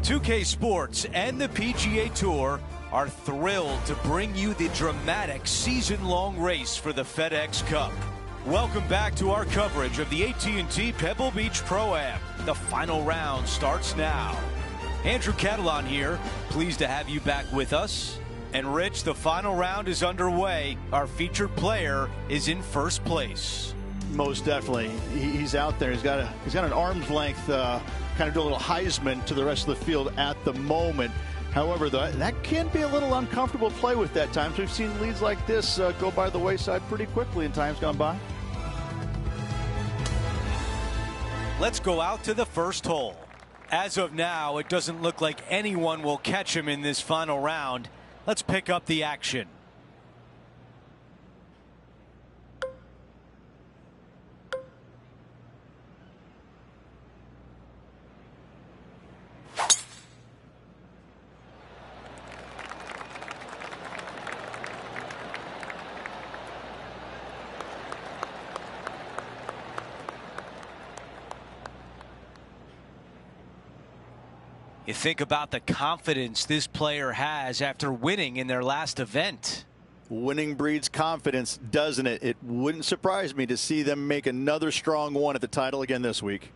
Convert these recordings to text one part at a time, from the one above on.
2K Sports and the PGA Tour are thrilled to bring you the dramatic season-long race for the FedEx Cup. Welcome back to our coverage of the AT&T Pebble Beach Pro-Am. The final round starts now. Andrew Catalon here, pleased to have you back with us. And Rich, the final round is underway. Our featured player is in first place. Most definitely. He's out there. He's got an arm's length kind of do a little Heisman to the rest of the field at the moment. However, that can be a little uncomfortable to play with at times. We've seen leads like this go by the wayside pretty quickly in times gone by. Let's go out to the first hole. As of now, it doesn't look like anyone will catch him in this final round. Let's pick up the action. You think about the confidence this player has after winning in their last event. Winning breeds confidence, doesn't it? It wouldn't surprise me to see them make another strong one at the title again this week.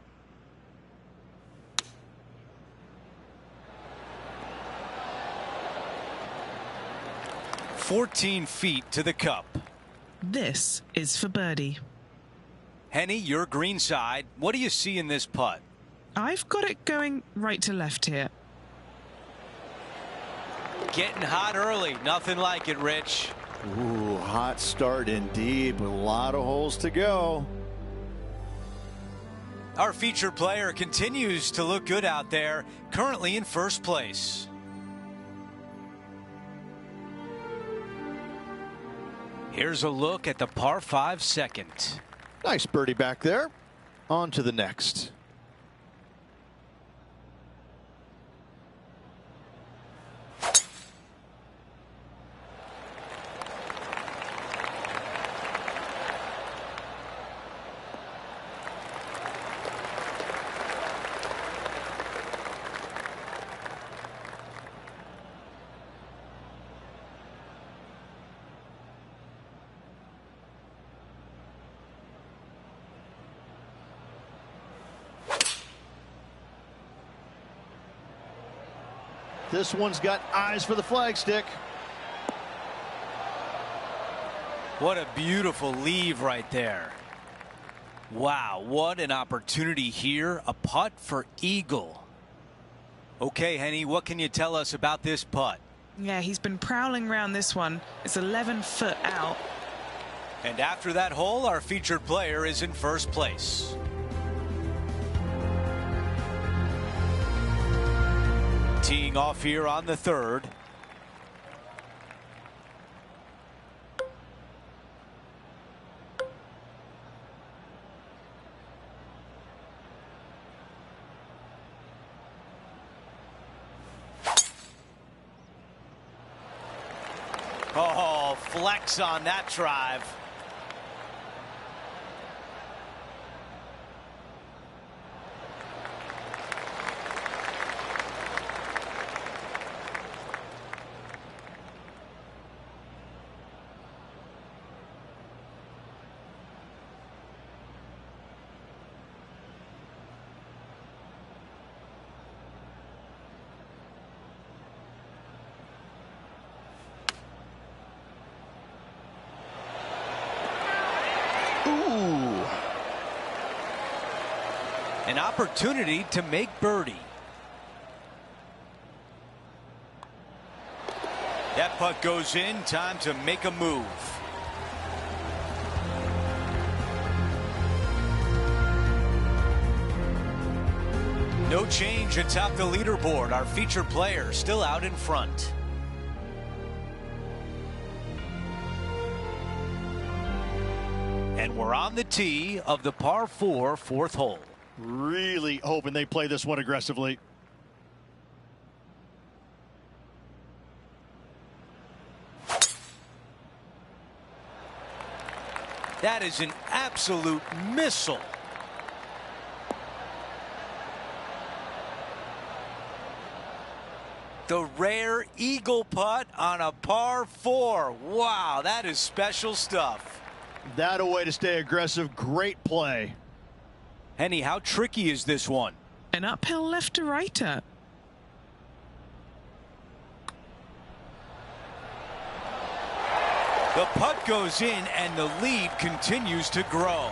"14 feet to the cup." This is for birdie. Henny, your green side. What do you see in this putt? I've got it going right to left here. Getting hot early. Nothing like it, Rich. Ooh, hot start indeed, but a lot of holes to go. Our featured player continues to look good out there, currently in first place. Here's a look at the par 5 second. Nice birdie back there. On to the next. This one's got eyes for the flagstick. What a beautiful leave right there. Wow, what an opportunity here. A putt for eagle. Okay, Henny, what can you tell us about this putt? Yeah, he's been prowling around this one. It's 11 foot out. And after that hole, our featured player is in first place. Teeing off here on the third. Oh, flex on that drive. An opportunity to make birdie. That putt goes in. Time to make a move. No change atop the leaderboard. Our featured player still out in front. And we're on the tee of the par 4 fourth hole. Really hoping they play this one aggressively. That is an absolute missile. The rare eagle putt on a par 4. Wow, that is special stuff. That a way to stay aggressive. Great play. Henny, how tricky is this one? An uphill left to righter. The putt goes in and the lead continues to grow.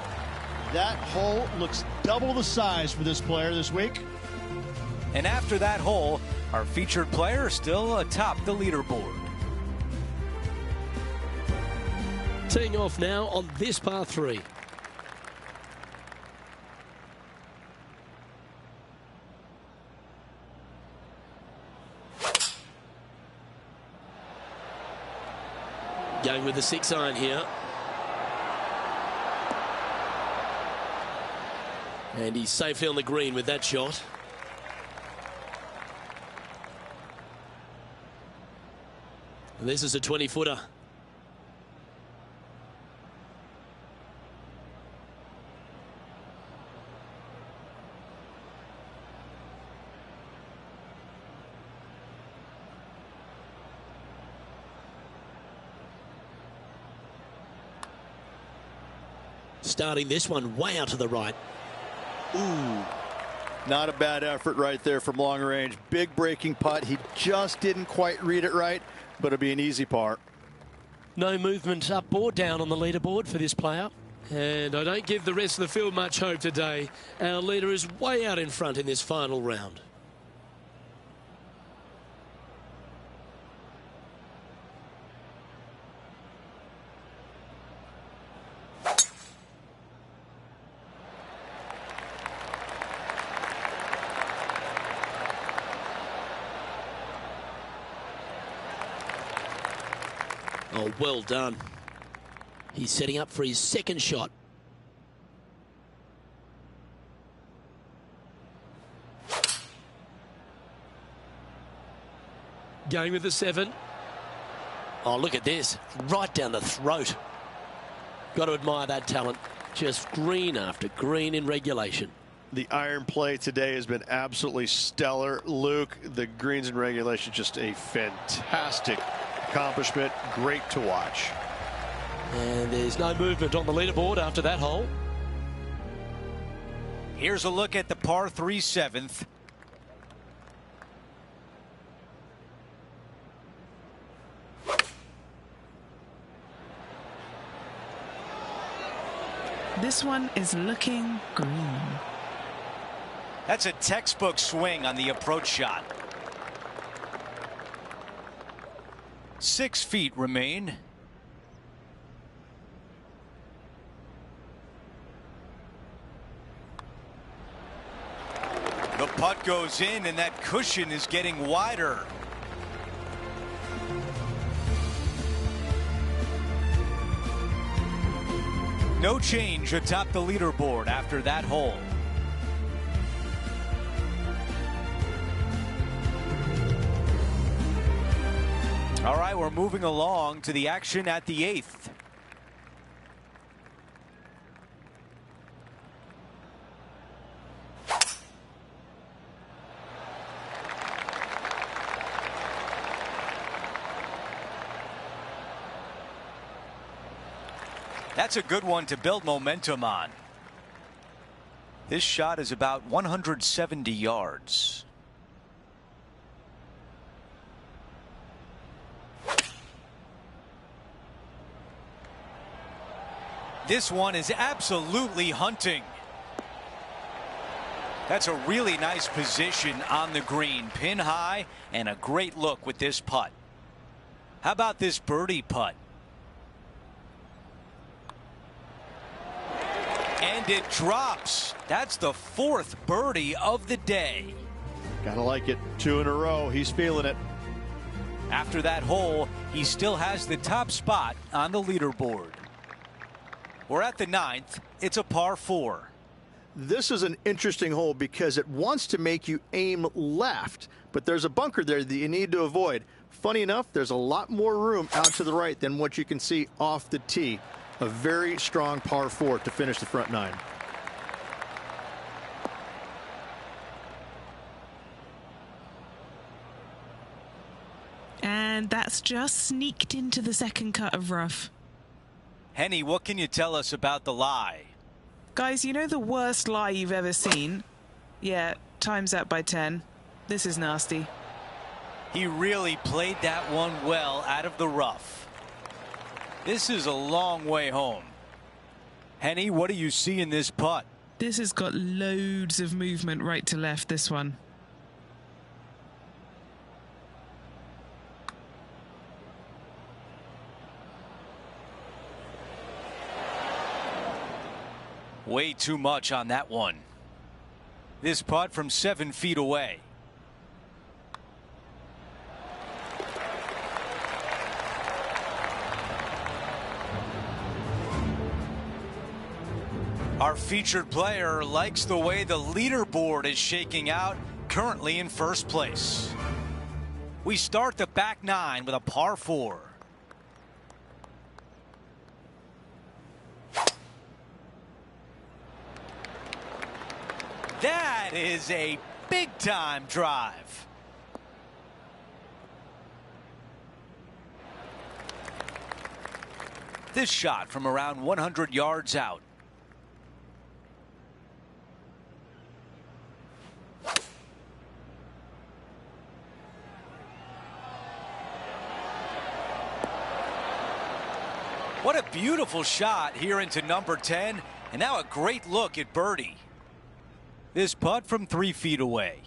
That hole looks double the size for this player this week. And after that hole, our featured player still atop the leaderboard. Teeing off now on this par 3. Going with the 6-iron here. And he's safely on the green with that shot. And this is a 20-footer. Starting this one way out to the right. Ooh, not a bad effort right there from long range. Big breaking putt. He just didn't quite read it right, but it'll be an easy par. No movement up or down on the leaderboard for this player. And I don't give the rest of the field much hope today. Our leader is way out in front in this final round. Oh, well done. He's setting up for his second shot. Going with the 7. Oh, look at this. Right down the throat. Got to admire that talent. Just green after green in regulation. The iron play today has been absolutely stellar. Luke, the greens in regulation, just a fantastic accomplishment. Great to watch. And there's no movement on the leaderboard after that hole. Here's a look at the par 3 7th. This one is looking green. That's a textbook swing on the approach shot. 6 feet remain. The putt goes in and that cushion is getting wider. No change atop the leaderboard after that hole. All right, we're moving along to the action at the 8th. That's a good one to build momentum on. This shot is about 170 yards. This one is absolutely hunting. That's a really nice position on the green, pin high, and a great look with this putt. How about this birdie putt? And it drops. That's the 4th birdie of the day. Gotta like it. 2 in a row. He's feeling it. After that hole, he still has the top spot on the leaderboard. We're at the 9th. It's a par 4. This is an interesting hole because it wants to make you aim left, but there's a bunker there that you need to avoid. Funny enough, there's a lot more room out to the right than what you can see off the tee. A very strong par 4 to finish the front 9. And that's just sneaked into the second cut of rough. Henny, what can you tell us about the lie? Guys, you know the worst lie you've ever seen? Yeah, times that by 10. This is nasty. He really played that one well out of the rough. This is a long way home. Henny, what do you see in this putt? This has got loads of movement right to left, this one. Way too much on that one. This putt from 7 feet away. Our featured player likes the way the leaderboard is shaking out, currently in first place. We start the back 9 with a par 4. That is a big-time drive. This shot from around 100 yards out. What a beautiful shot here into number 10, and now a great look at birdie. This putt from 3 feet away.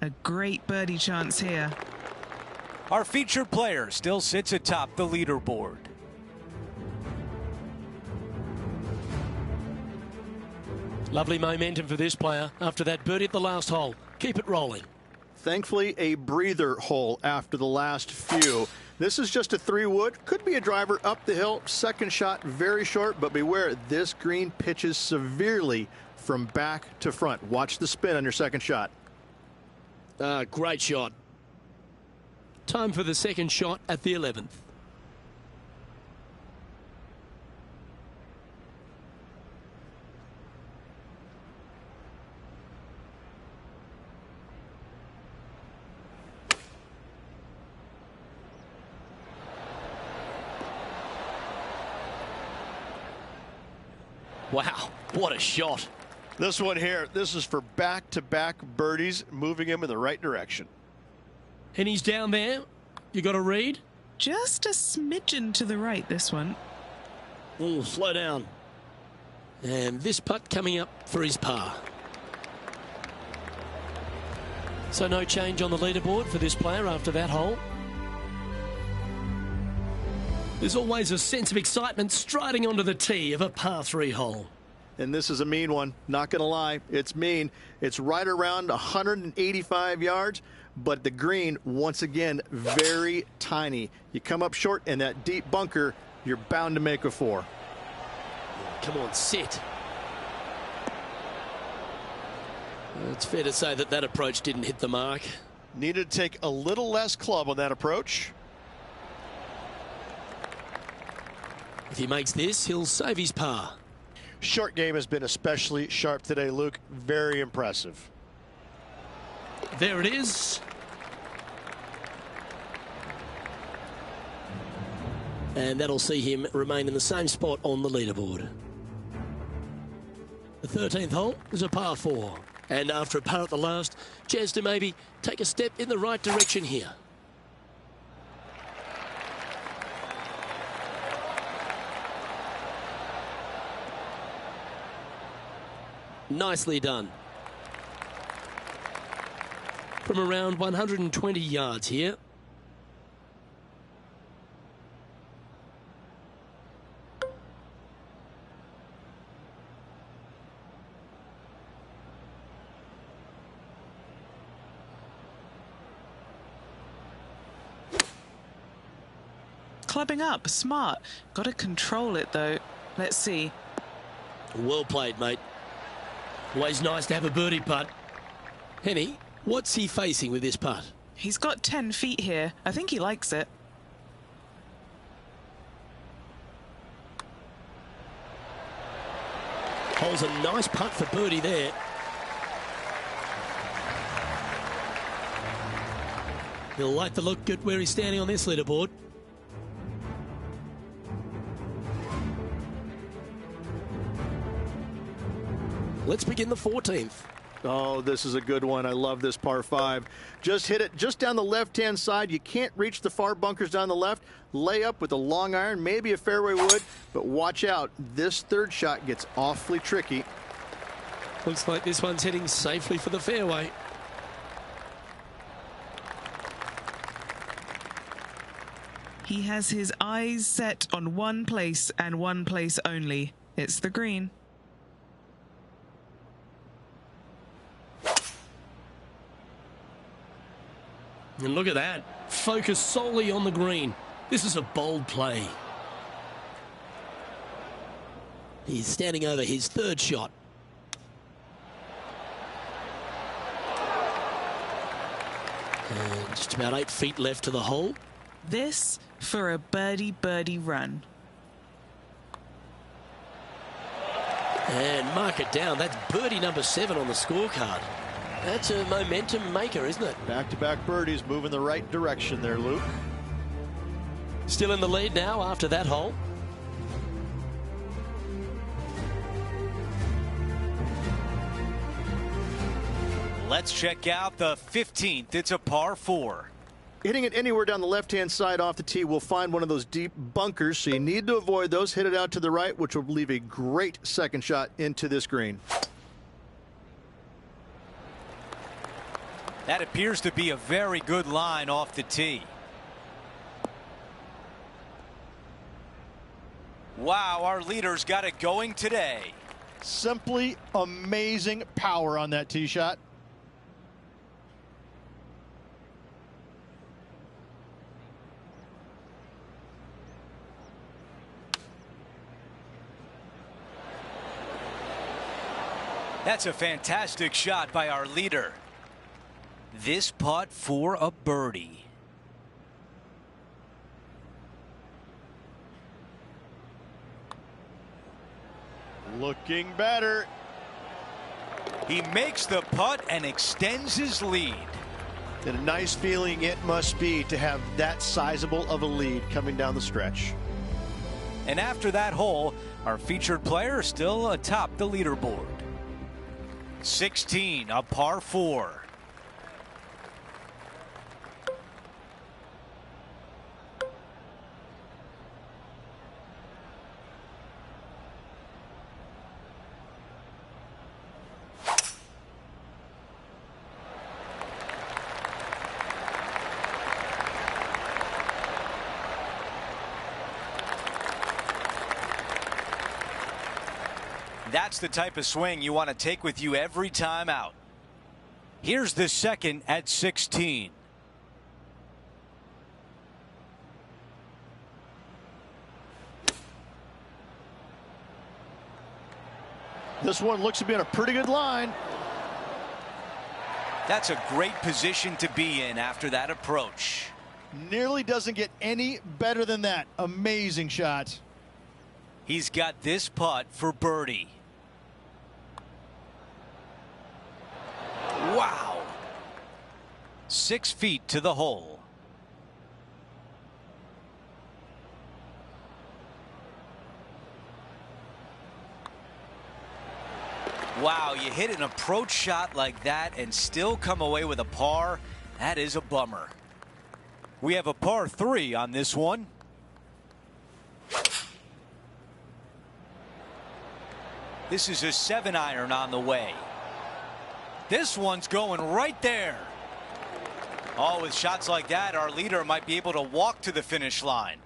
A great birdie chance here. Our featured player still sits atop the leaderboard. Lovely momentum for this player after that birdie at the last hole. Keep it rolling. Thankfully, a breather hole after the last few. This is just a 3-wood. Could be a driver up the hill. Second shot, very short, but beware, this green pitches severely from back to front. Watch the spin on your second shot. Great shot. Time for the second shot at the 11th. Wow, what a shot. This one here, this is for back-to-back birdies, moving him in the right direction. And he's down there. You got a read? Just a smidgen to the right, this one. Oh, slow down. And this putt coming up for his par. So no change on the leaderboard for this player after that hole. There's always a sense of excitement striding onto the tee of a par 3 hole. And this is a mean one, not going to lie. It's mean. It's right around 185 yards, but the green, once again, very tiny. You come up short in that deep bunker, you're bound to make a 4. Come on, sit. It's fair to say that that approach didn't hit the mark. Needed to take a little less club on that approach. If he makes this, he'll save his par. Short game has been especially sharp today, Luke. Very impressive. There it is. And that'll see him remain in the same spot on the leaderboard. The 13th hole is a par 4. And after a par at the last, chance to maybe take a step in the right direction here. Nicely done. From around 120 yards here. Clubbing up, smart. Got to control it though. Let's see. Well played, mate. Always nice to have a birdie putt. Henny, what's he facing with this putt? He's got 10 feet here. I think he likes it. Holds a nice putt for birdie there. He'll like the look at where he's standing on this leaderboard. Let's begin the 14th. Oh, this is a good one. I love this par 5. Just hit it just down the left-hand side. You can't reach the far bunkers down the left. Lay up with a long iron, maybe a fairway wood, but watch out. This third shot gets awfully tricky. Looks like this one's heading safely for the fairway. He has his eyes set on one place and one place only. It's the green. And look at that. Focus solely on the green. This is a bold play. He's standing over his third shot. And just about 8 feet left to the hole. This for a birdie run. And mark it down. That's birdie number 7 on the scorecard. That's a momentum maker, isn't it? Back-to-back birdies, moving the right direction there, Luke. Still in the lead now after that hole. Let's check out the 15th. It's a par 4. Hitting it anywhere down the left-hand side off the tee will find one of those deep bunkers, so you need to avoid those. Hit it out to the right, which will leave a great second shot into this green. That appears to be a very good line off the tee. Wow, our leader's got it going today. Simply amazing power on that tee shot. That's a fantastic shot by our leader. This putt for a birdie. Looking better. He makes the putt and extends his lead. And a nice feeling it must be to have that sizable of a lead coming down the stretch. And after that hole, our featured player is still atop the leaderboard. 16, a par 4. That's the type of swing you want to take with you every time out. Here's the second at 16. This one looks to be on a pretty good line. That's a great position to be in after that approach. Nearly doesn't get any better than that. Amazing shot. He's got this putt for birdie. Wow. 6 feet to the hole. Wow, you hit an approach shot like that and still come away with a par. That is a bummer. We have a par 3 on this one. This is a 7-iron on the way. This one's going right there. Oh, with shots like that, our leader might be able to walk to the finish line.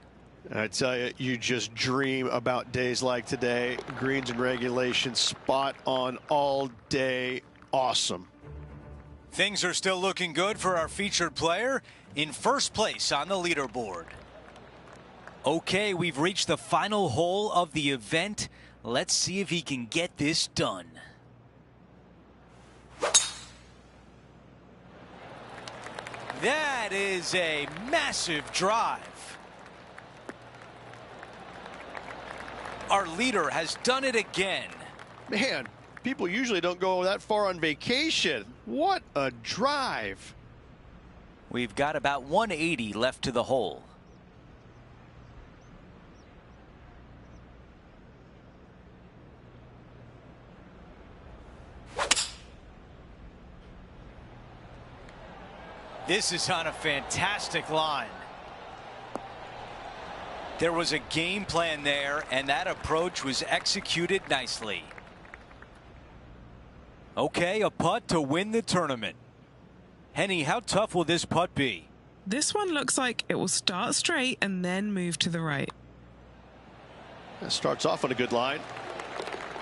I tell you, you just dream about days like today. Greens and regulation, spot on all day. Awesome. Things are still looking good for our featured player in first place on the leaderboard. Okay, we've reached the final hole of the event. Let's see if he can get this done. That is a massive drive. Our leader has done it again. Man, people usually don't go that far on vacation. What a drive. We've got about 180 left to the hole. This is on a fantastic line. There was a game plan there, and that approach was executed nicely. Okay, a putt to win the tournament. Henny, how tough will this putt be? This one looks like it will start straight and then move to the right. That starts off on a good line.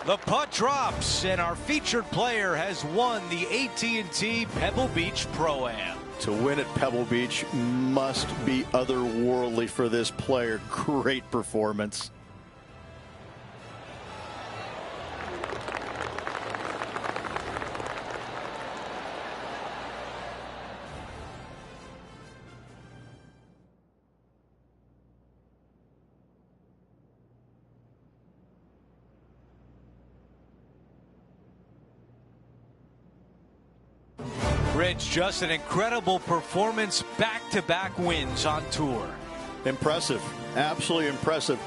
The putt drops, and our featured player has won the AT&T Pebble Beach Pro-Am. To win at Pebble Beach must be otherworldly for this player. Great performance. Rich, just an incredible performance, back-to-back wins on tour. Impressive, absolutely impressive.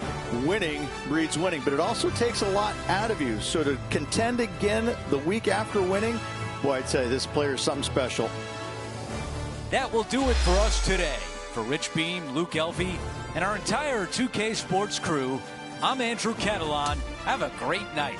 Winning breeds winning, but it also takes a lot out of you. So to contend again the week after winning, boy, I'd say this player is something special. That will do it for us today. For Rich Beam, Luke Elvey, and our entire 2K Sports crew, I'm Andrew Catalan. Have a great night.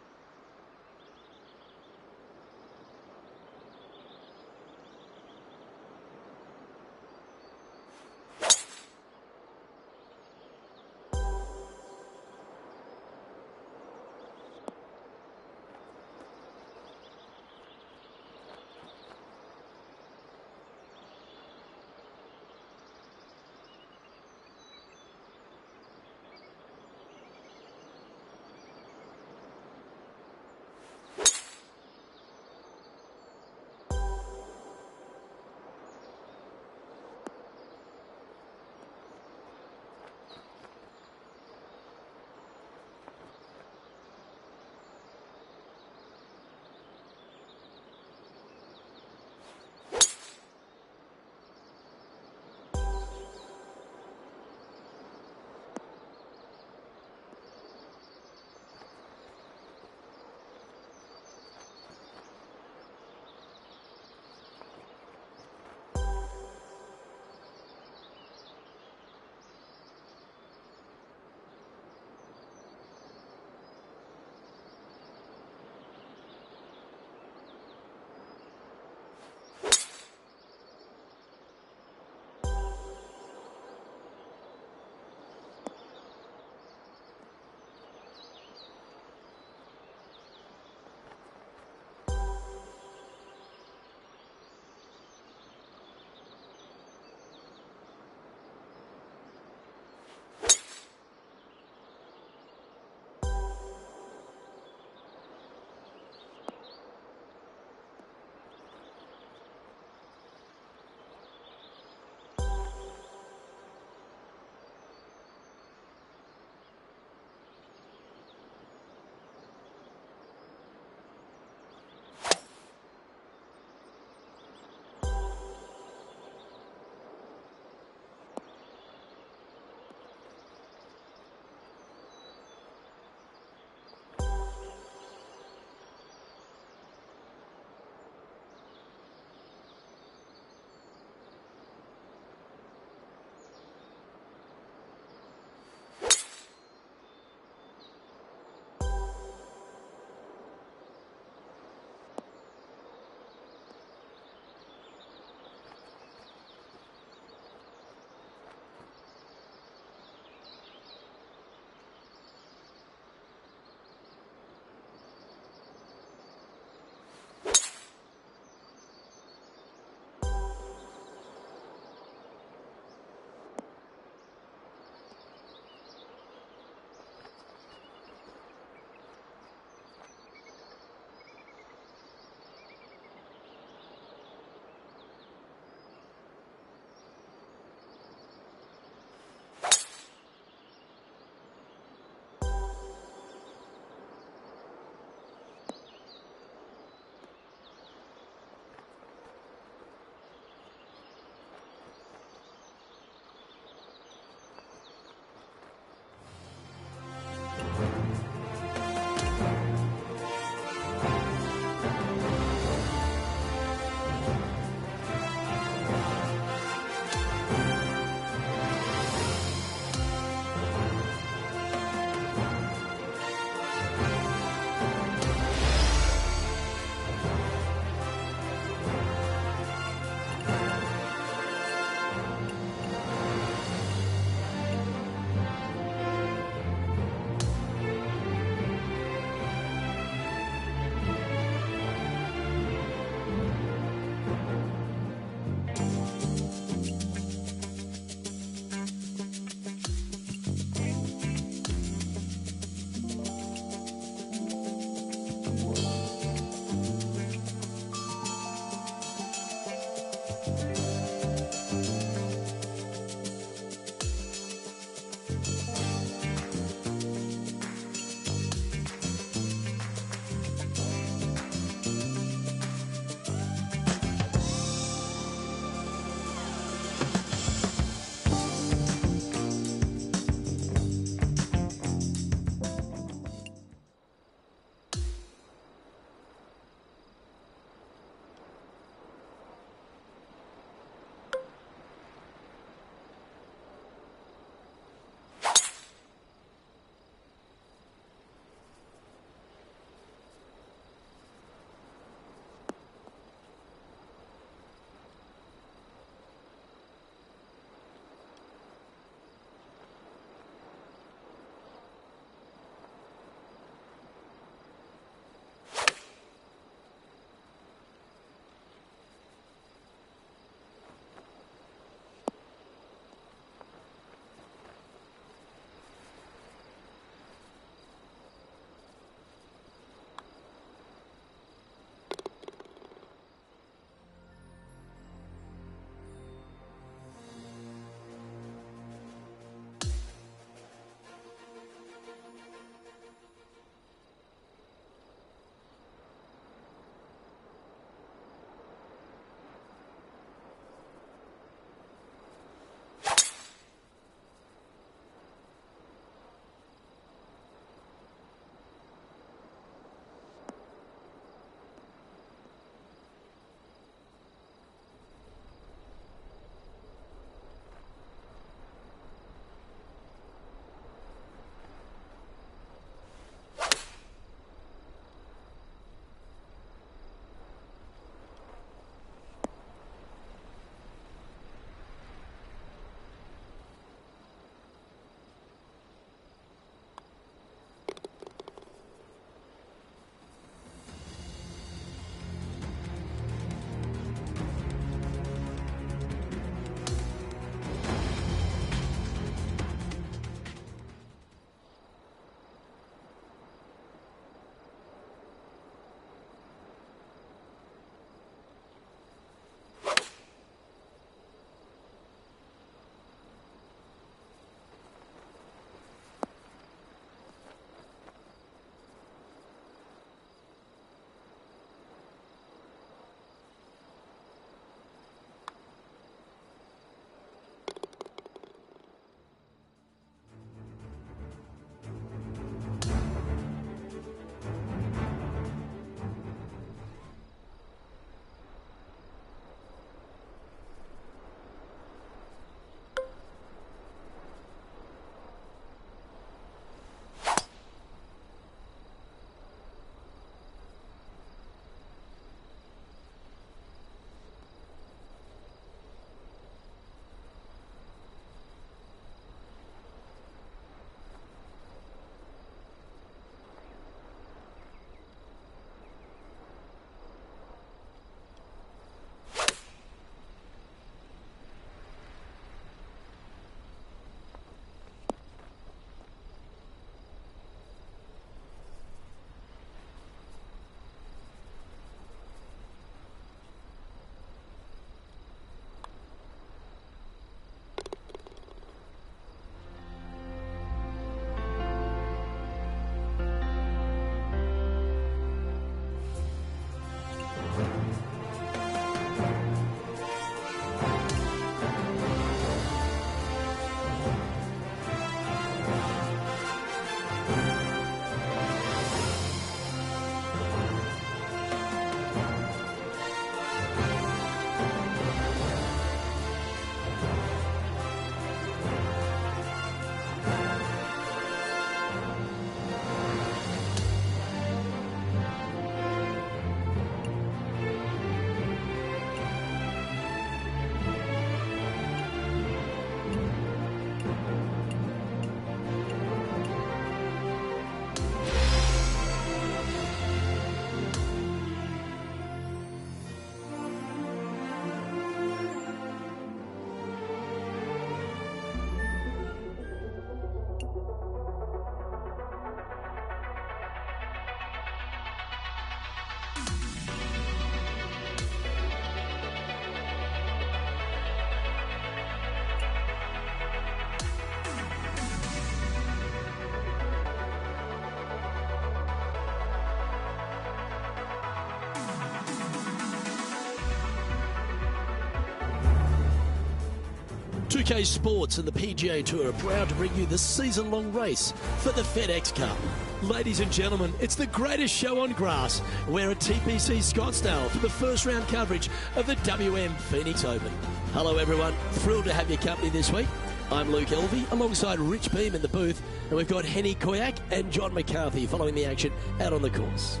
2K Sports and the PGA Tour are proud to bring you the season-long race for the FedEx Cup. Ladies and gentlemen, it's the greatest show on grass. We're at TPC Scottsdale for the first round coverage of the WM Phoenix Open. Hello everyone, thrilled to have your company this week. I'm Luke Elvey alongside Rich Beam in the booth, and we've got Henny Koyak and John McCarthy following the action out on the course.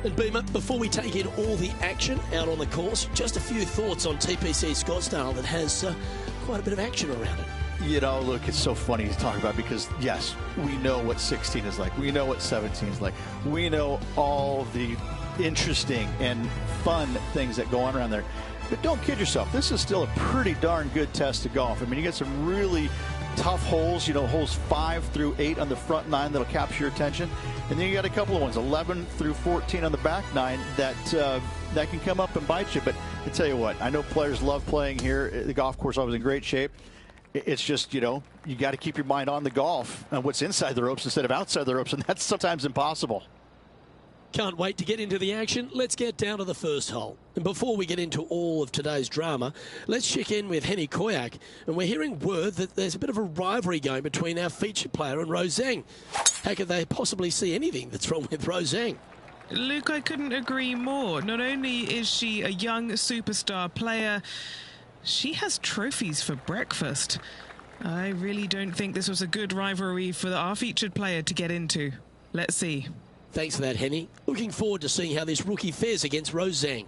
And Beamer, before we take in all the action out on the course, just a few thoughts on TPC Scottsdale that has quite a bit of action around it. You know, look, it's so funny to talk about because, yes, we know what 16 is like. We know what 17 is like. We know all the interesting and fun things that go on around there. But don't kid yourself. This is still a pretty darn good test of golf. I mean, you get some really tough holes, you know, holes 5 through 8 on the front 9 that'll capture your attention. And then you got a couple of ones, 11 through 14 on the back 9 that can come up and bite you. But I tell you what, I know players love playing here. The golf course always in great shape. It's just, you know, you got to keep your mind on the golf and what's inside the ropes instead of outside the ropes, and that's sometimes impossible. Can't wait to get into the action. Let's get down to the first hole. And before we get into all of today's drama, let's check in with Henny Koyak. And we're hearing word that there's a bit of a rivalry going between our featured player and Rose Zhang. How could they possibly see anything that's wrong with Rose Zhang? Luke, I couldn't agree more. Not only is she a young superstar player, she has trophies for breakfast. I really don't think this was a good rivalry for our featured player to get into. Let's see. Thanks for that, Henny. Looking forward to seeing how this rookie fares against Rose Zhang.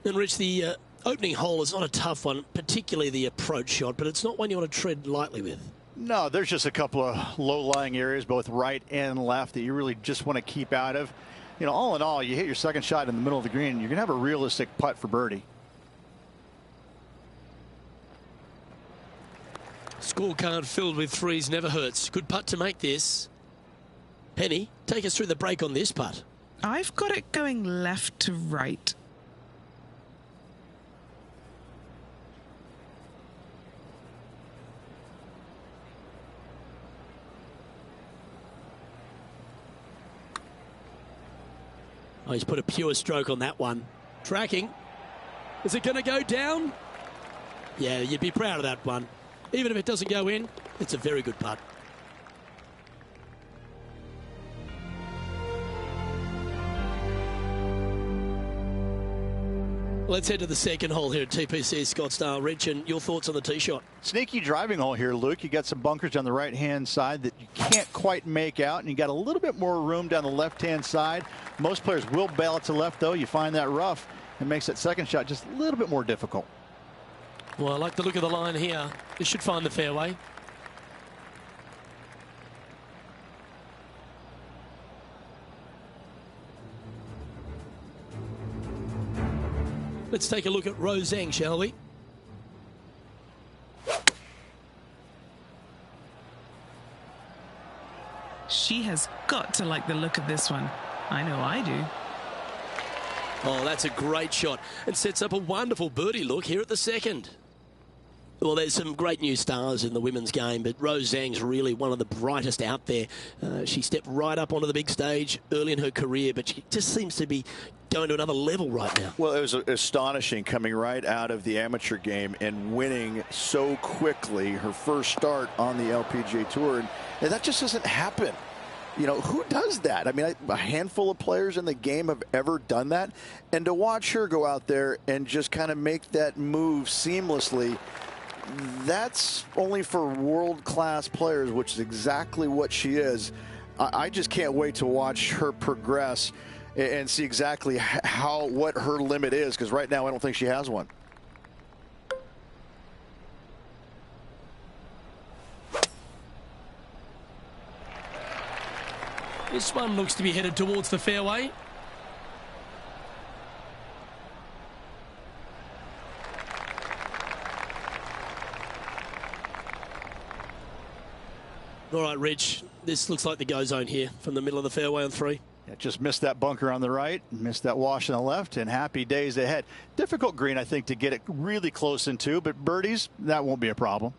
And Rich, the opening hole is not a tough one, particularly the approach shot, but it's not one you want to tread lightly with. No, there's just a couple of low-lying areas, both right and left, that you really just want to keep out of. You know, all in all, you hit your second shot in the middle of the green, you're going to have a realistic putt for birdie. Scorecard filled with threes never hurts. Good putt to make this. Henny, take us through the break on this putt. I've got it going left to right. Oh, he's put a pure stroke on that one. Tracking. Is it going to go down? Yeah, you'd be proud of that one. Even if it doesn't go in, it's a very good putt. Let's head to the second hole here at TPC Scottsdale. Rich, and your thoughts on the tee shot? Sneaky driving hole here, Luke. You got some bunkers on the right-hand side that you can't quite make out, and you got a little bit more room down the left-hand side. Most players will bail it to left, though. You find that rough, and makes that second shot just a little bit more difficult. Well, I like the look of the line here. This should find the fairway. Let's take a look at Rose Zhang, shall we? She has got to like the look of this one. I know I do. Oh, that's a great shot and sets up a wonderful birdie look here at the second. Well, there's some great new stars in the women's game, but Rose Zhang's really one of the brightest out there. She stepped right up onto the big stage early in her career, but she just seems to be going to another level right now. Well, it was astonishing coming right out of the amateur game and winning so quickly her first start on the LPGA Tour. And that just doesn't happen. You know, who does that? I mean, a handful of players in the game have ever done that. And to watch her go out there and just kind of make that move seamlessly, that's only for world-class players, which is exactly what she is. I just can't wait to watch her progress and see exactly what her limit is, because right now I don't think she has one. This one looks to be headed towards the fairway. All right, Rich, this looks like the go zone here from the middle of the fairway on 3. Yeah, just missed that bunker on the right, missed that wash on the left, and happy days ahead. Difficult green, I think, to get it really close into, but birdies, that won't be a problem.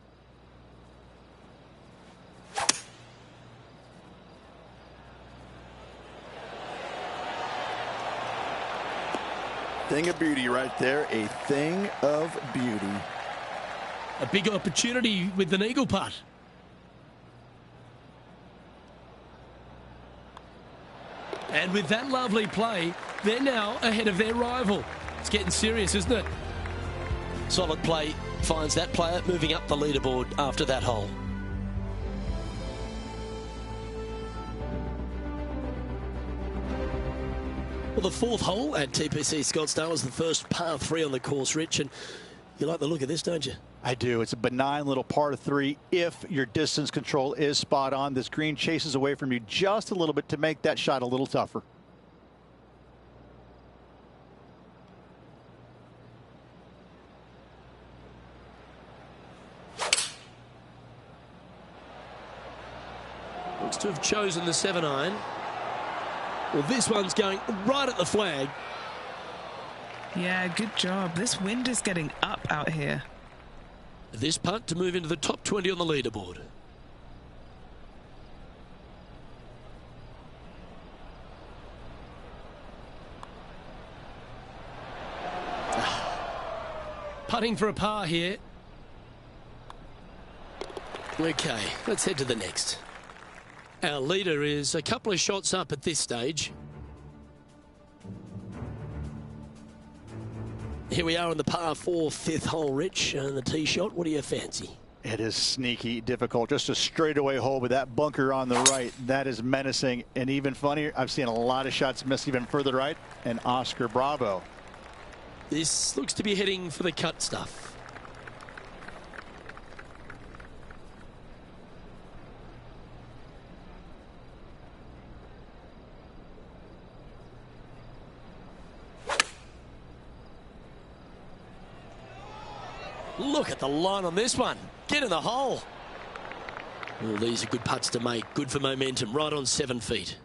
Thing of beauty right there, a thing of beauty. A big opportunity with an eagle putt. And with that lovely play, they're now ahead of their rival. It's getting serious, isn't it? Solid play finds that player moving up the leaderboard after that hole. Well, the fourth hole at TPC Scottsdale is the first par 3 on the course, Rich, and you like the look of this, don't you? I do. It's a benign little par 3 if your distance control is spot on. This green chases away from you just a little bit to make that shot a little tougher. Looks to have chosen the 7-iron. Well, this one's going right at the flag. Yeah, good job. This wind is getting up out here. This putt to move into the top 20 on the leaderboard. Putting for a par here. Okay, let's head to the next. Our leader is a couple of shots up at this stage. Here we are on the par 4 fifth hole, Rich, and the tee shot. What do you fancy? It is sneaky difficult. Just a straightaway hole with that bunker on the right. That is menacing. And even funnier, I've seen a lot of shots miss even further right. And Oscar Bravo. This looks to be heading for the cut stuff. Look at the line on this one. Get in the hole. Well, these are good putts to make. Good for momentum. Right on 7 feet.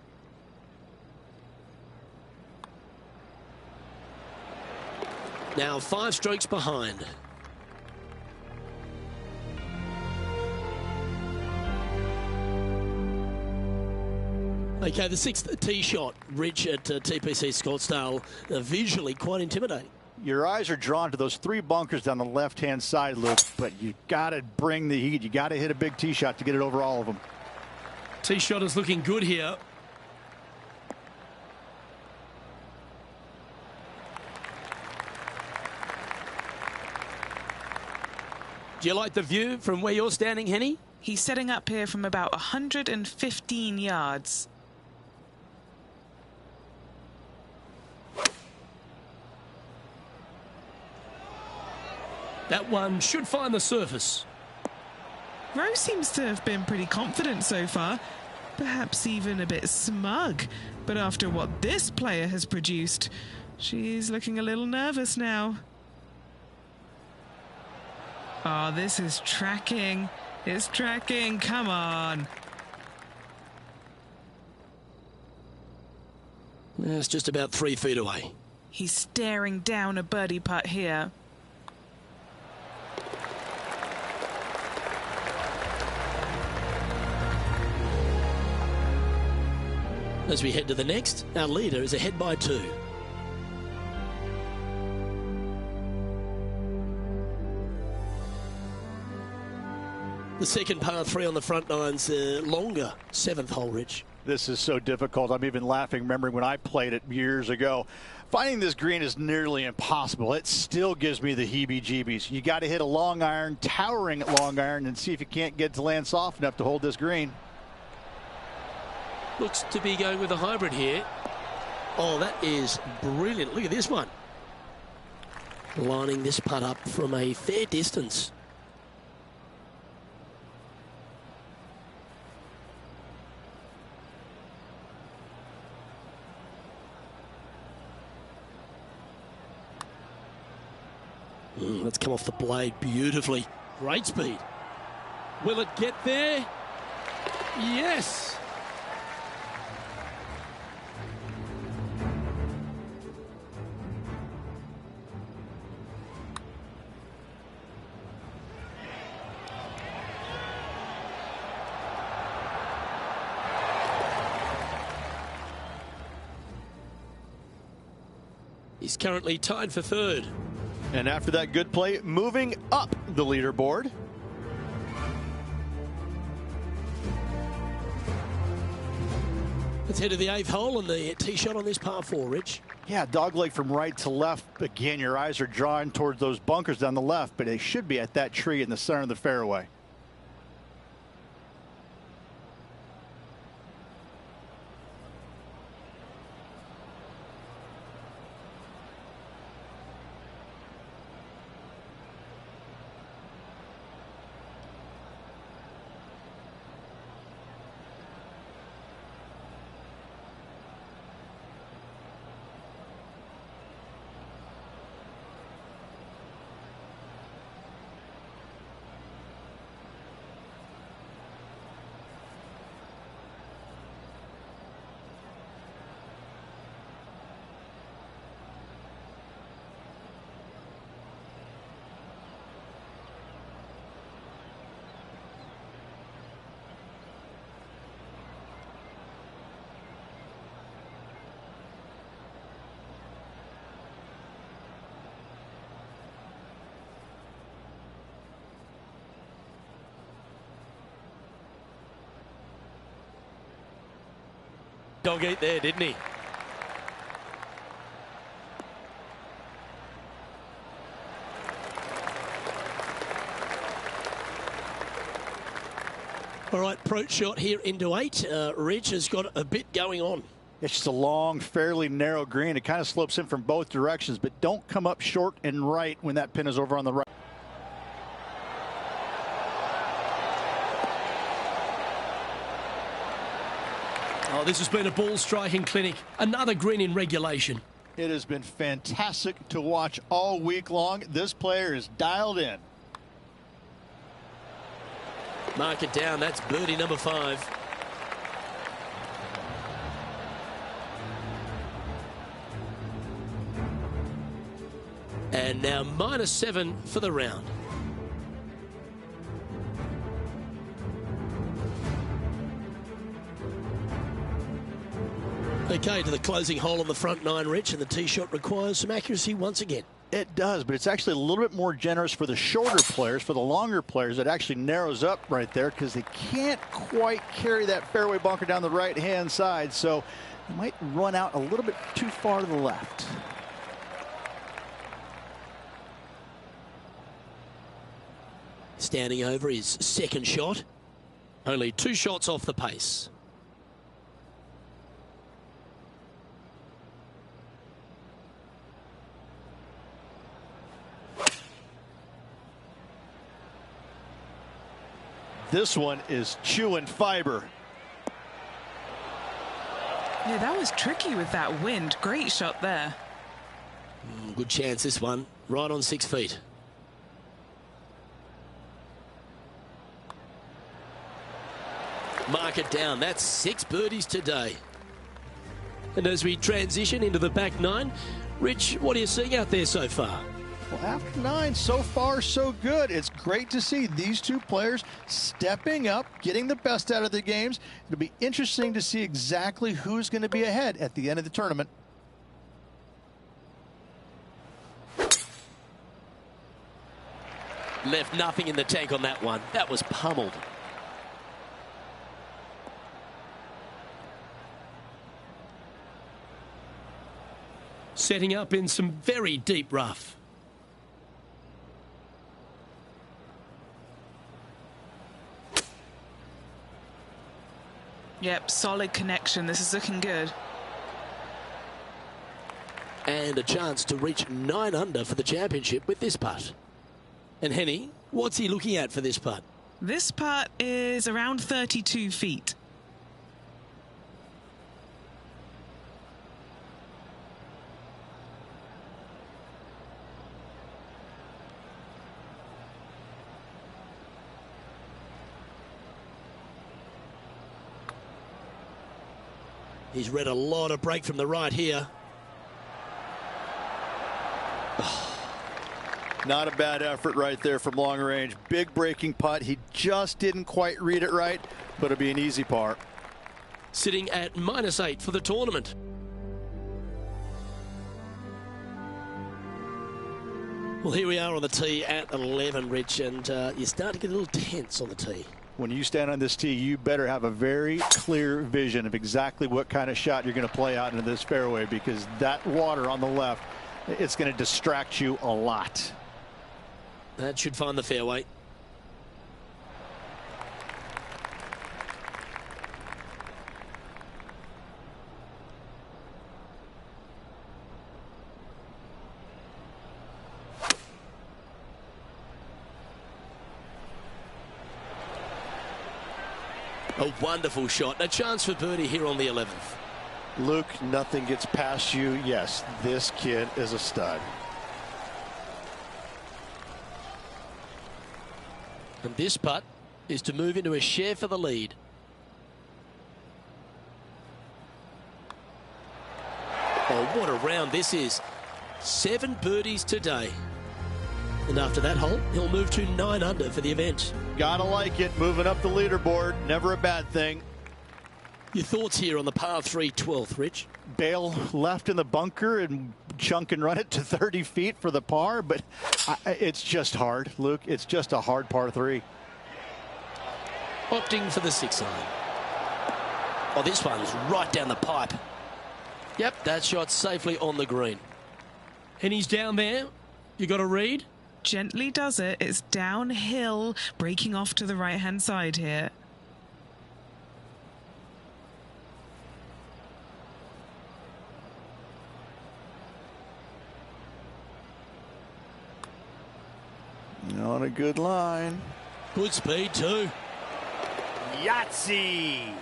Now 5 strokes behind. Okay, the 6th tee shot, Rich, at TPC Scottsdale. Visually quite intimidating. Your eyes are drawn to those 3 bunkers down the left-hand side, Luke, but you got to bring the heat. You got to hit a big tee shot to get it over all of them. Tee shot is looking good here. Do you like the view from where you're standing, Henny? He's setting up here from about 115 yards. That one should find the surface. Rose seems to have been pretty confident so far, perhaps even a bit smug. But after what this player has produced, she's looking a little nervous now. Oh, this is tracking. It's tracking. Come on. It's just about 3 feet away. He's staring down a birdie putt here. As we head to the next, our leader is ahead by 2. The second par 3 on the front nine's longer 7th hole, Rich. This is so difficult. I'm even laughing, remembering when I played it years ago. Finding this green is nearly impossible. It still gives me the heebie-jeebies. You got to hit a long iron, towering long iron, and see if you can't get to land soft enough to hold this green. Looks to be going with a hybrid here. Oh, that is brilliant. Look at this one. Lining this putt up from a fair distance. Let's come off the blade beautifully. Great speed. Will it get there? Yes. He's currently tied for 3rd. And after that good play, moving up the leaderboard. Let's head to the 8th hole and the tee shot on this par 4, Rich. Yeah, dogleg from right to left. Again, your eyes are drawn towards those bunkers down the left, but they should be at that tree in the center of the fairway. Dog ate there, didn't he? All right, approach shot here into 8. Rich has got a bit going on. It's just a long, fairly narrow green. It kind of slopes in from both directions, but don't come up short and right when that pin is over on the right. Oh, this has been a ball striking clinic. Another green in regulation. It has been fantastic to watch all week long. This player is dialed in. Mark it down. That's birdie number 5. And now -7 for the round. Okay, to the closing hole on the front 9, Rich, and the tee shot requires some accuracy once again. It does, but it's actually a little bit more generous for the shorter players. For the longer players, it actually narrows up right there because they can't quite carry that fairway bunker down the right-hand side, so they might run out a little bit too far to the left. Standing over his second shot. Only 2 shots off the pace. This one is chewing fiber. Yeah, that was tricky with that wind. Great shot there. Good chance this one. Right on 6 feet. Mark it down. That's 6 birdies today. And as we transition into the back 9, Rich, what are you seeing out there so far? Well, after 9, so far so good. It's great to see these two players stepping up, getting the best out of their games. It'll be interesting to see exactly who's going to be ahead at the end of the tournament. Left nothing in the tank on that one. That was pummeled. Setting up in some very deep rough. Yep, solid connection. This is looking good. And a chance to reach 9 under for the championship with this putt. And Henny, what's he looking at for this putt? This putt is around 32 feet. He's read a lot of break from the right here. Not a bad effort right there from long range. Big breaking putt. He just didn't quite read it right, but it'll be an easy par. Sitting at -8 for the tournament. Well, here we are on the tee at 11, Rich, and you start to get a little tense on the tee. When you stand on this tee, you better have a very clear vision of exactly what kind of shot you're going to play out into this fairway, because that water on the left, it's going to distract you a lot. That should find the fairway. A wonderful shot. A chance for birdie here on the 11th. Luke, nothing gets past you. Yes, this kid is a stud. And this putt is to move into a share for the lead. Oh, what a round this is. 7 birdies today. And after that hole, he'll move to 9 under for the event. Gotta like it. Moving up the leaderboard. Never a bad thing. Your thoughts here on the par 3 12th, Rich? Bail left in the bunker and chunk and run it to 30 feet for the par, but it's just hard, Luke. It's just a hard par 3. Opting for the 6 iron. Oh, this one's right down the pipe. Yep, that shot safely on the green. And he's down there. You got a read? Gently does it. It's downhill, breaking off to the right-hand side here. On a good line. Good speed too. Yahtzee.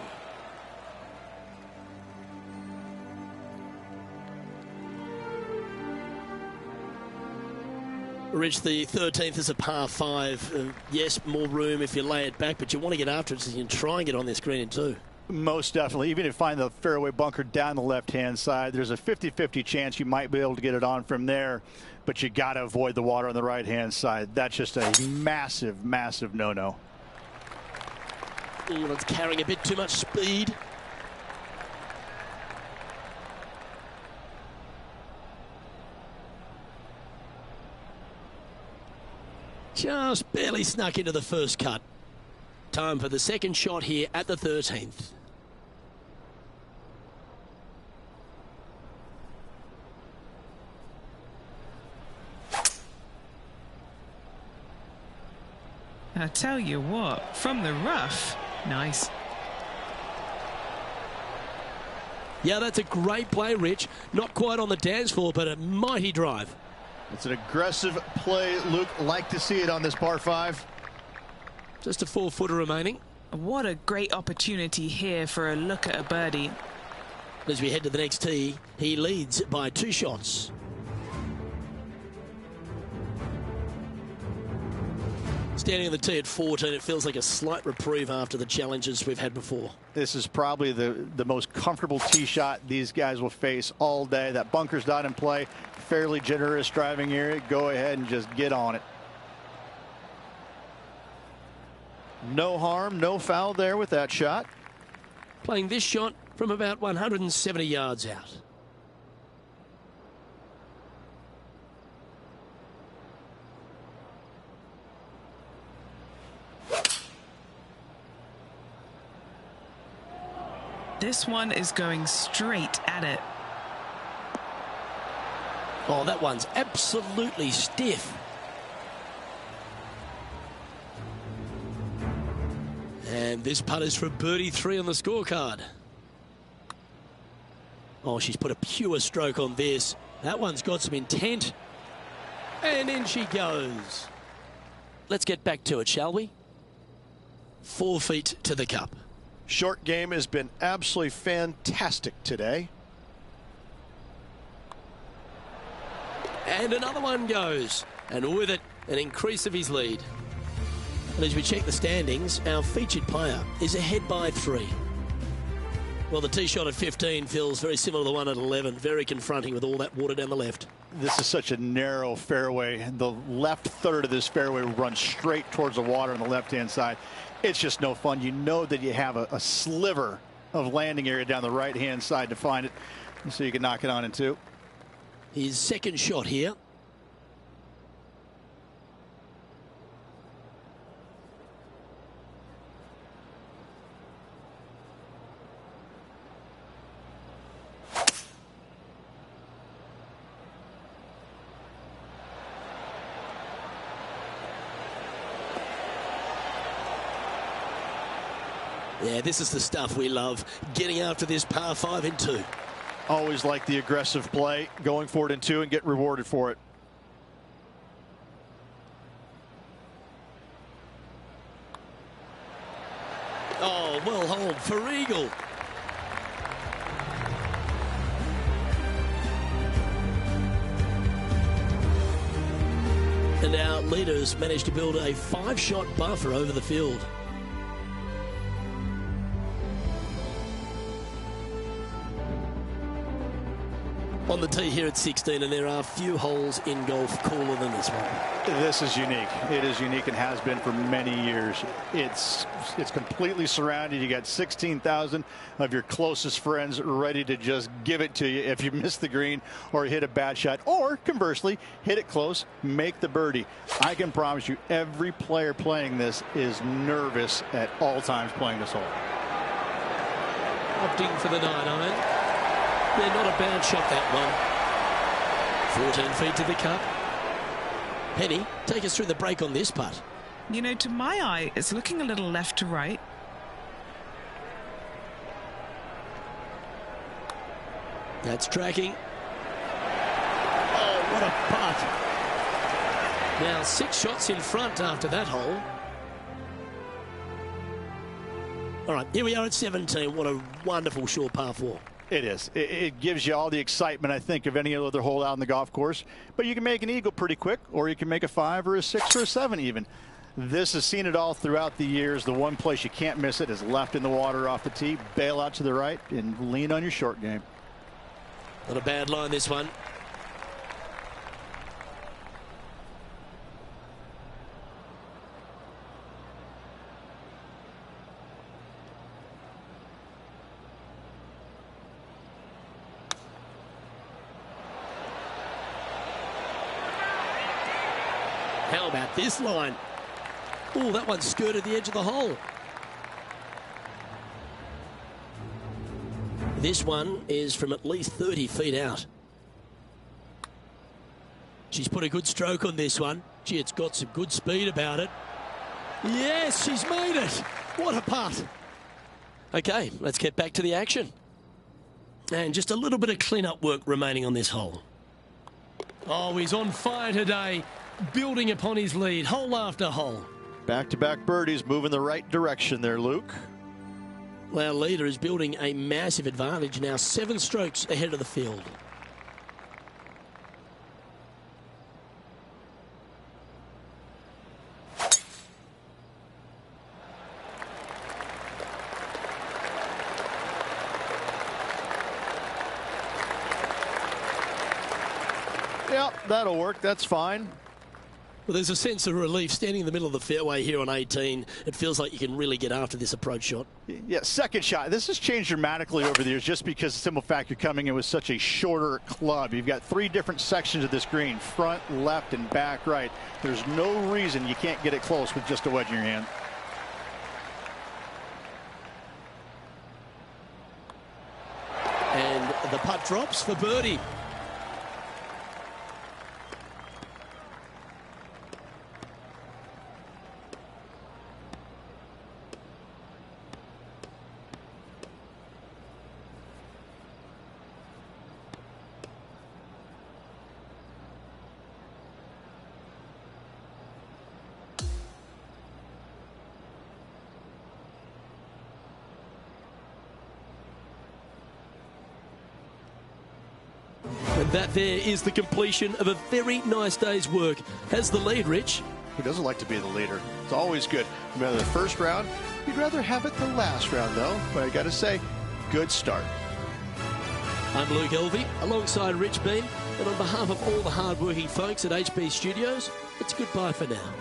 Rich, the 13th is a par 5. Yes, more room if you lay it back, but you want to get after it so you can try and get on this green in 2. Most definitely. Even if you find the fairway bunker down the left-hand side, there's a 50-50 chance you might be able to get it on from there, but you got to avoid the water on the right-hand side. That's just a massive, massive no-no. It's carrying a bit too much speed. Just barely snuck into the first cut. Time for the second shot here at the 13th. I tell you what, from the rough, nice. Yeah, that's a great play, Rich. Not quite on the dance floor, but a mighty drive. It's an aggressive play, Luke. Like to see it on this par 5. Just a 4-footer remaining. What a great opportunity here for a look at a birdie. As we head to the next tee, he leads by 2 shots. Standing on the tee at 14, it feels like a slight reprieve after the challenges we've had before. This is probably the most comfortable tee shot these guys will face all day. That bunker's not in play. Fairly generous driving area. Go ahead and just get on it. No harm, no foul there with that shot. Playing this shot from about 170 yards out. This one is going straight at it. Oh, that one's absolutely stiff. And this putt is for birdie 3 on the scorecard. Oh, she's put a pure stroke on this. That one's got some intent. And in she goes. Let's get back to it, shall we? 4 feet to the cup. Short game has been absolutely fantastic today. And another one goes. And with it, an increase of his lead. And as we check the standings, our featured player is ahead by 3. Well, the tee shot at 15 feels very similar to the one at 11. Very confronting with all that water down the left. This is such a narrow fairway. The left third of this fairway runs straight towards the water on the left-hand side. It's just no fun. You know that you have a sliver of landing area down the right-hand side to find it, so you can knock it on in 2. His second shot here. Yeah, this is the stuff we love, getting after this par 5 in 2. Always like the aggressive play, going for it in 2 and get rewarded for it. Oh, well hold for eagle. And our leaders managed to build a 5-shot buffer over the field. On the tee here at 16, and there are few holes in golf cooler than this one. This is unique. It is unique and has been for many years. It's completely surrounded. You got 16,000 of your closest friends ready to just give it to you if you miss the green or hit a bad shot, or conversely, hit it close, make the birdie. I can promise you every player playing this is nervous at all times playing this hole. Opting for the 9-iron. Yeah, not a bad shot, that one. 14 feet to the cup. Penny, take us through the break on this putt. You know, to my eye, it's looking a little left to right. That's tracking. Oh, what a putt. Now 6 shots in front after that hole. All right, here we are at 17. What a wonderful short par 4. It is. It gives you all the excitement, I think, of any other hole out on the golf course. But you can make an eagle pretty quick, or you can make a 5 or a 6 or a 7 even. This has seen it all throughout the years. The one place you can't miss it is left in the water off the tee. Bail out to the right and lean on your short game. Not a bad line, this one. How about this line? Oh, that one skirted the edge of the hole. This one is from at least 30 feet out. She's put a good stroke on this one. Gee, it's got some good speed about it. Yes, she's made it. What a putt. Okay, let's get back to the action. And just a little bit of clean-up work remaining on this hole. Oh, he's on fire today, building upon his lead, hole after hole. Back-to-back birdies, moving the right direction there, Luke. Our leader is building a massive advantage now, 7 strokes ahead of the field. Yep, that'll work. That's fine. Well, there's a sense of relief standing in the middle of the fairway here on 18. It feels like you can really get after this approach shot. Yeah, second shot. This has changed dramatically over the years just because the simple fact you're coming in with such a shorter club. You've got 3 different sections of this green, front, left, and back right. There's no reason you can't get it close with just a wedge in your hand. And the putt drops for birdie. And that there is the completion of a very nice day's work. Has the lead, Rich? Who doesn't like to be the leader? It's always good. No matter the first round, you'd rather have it the last round, though. But I got to say, good start. I'm Luke Elvey, alongside Rich Bean. And on behalf of all the hard-working folks at HP Studios, it's goodbye for now.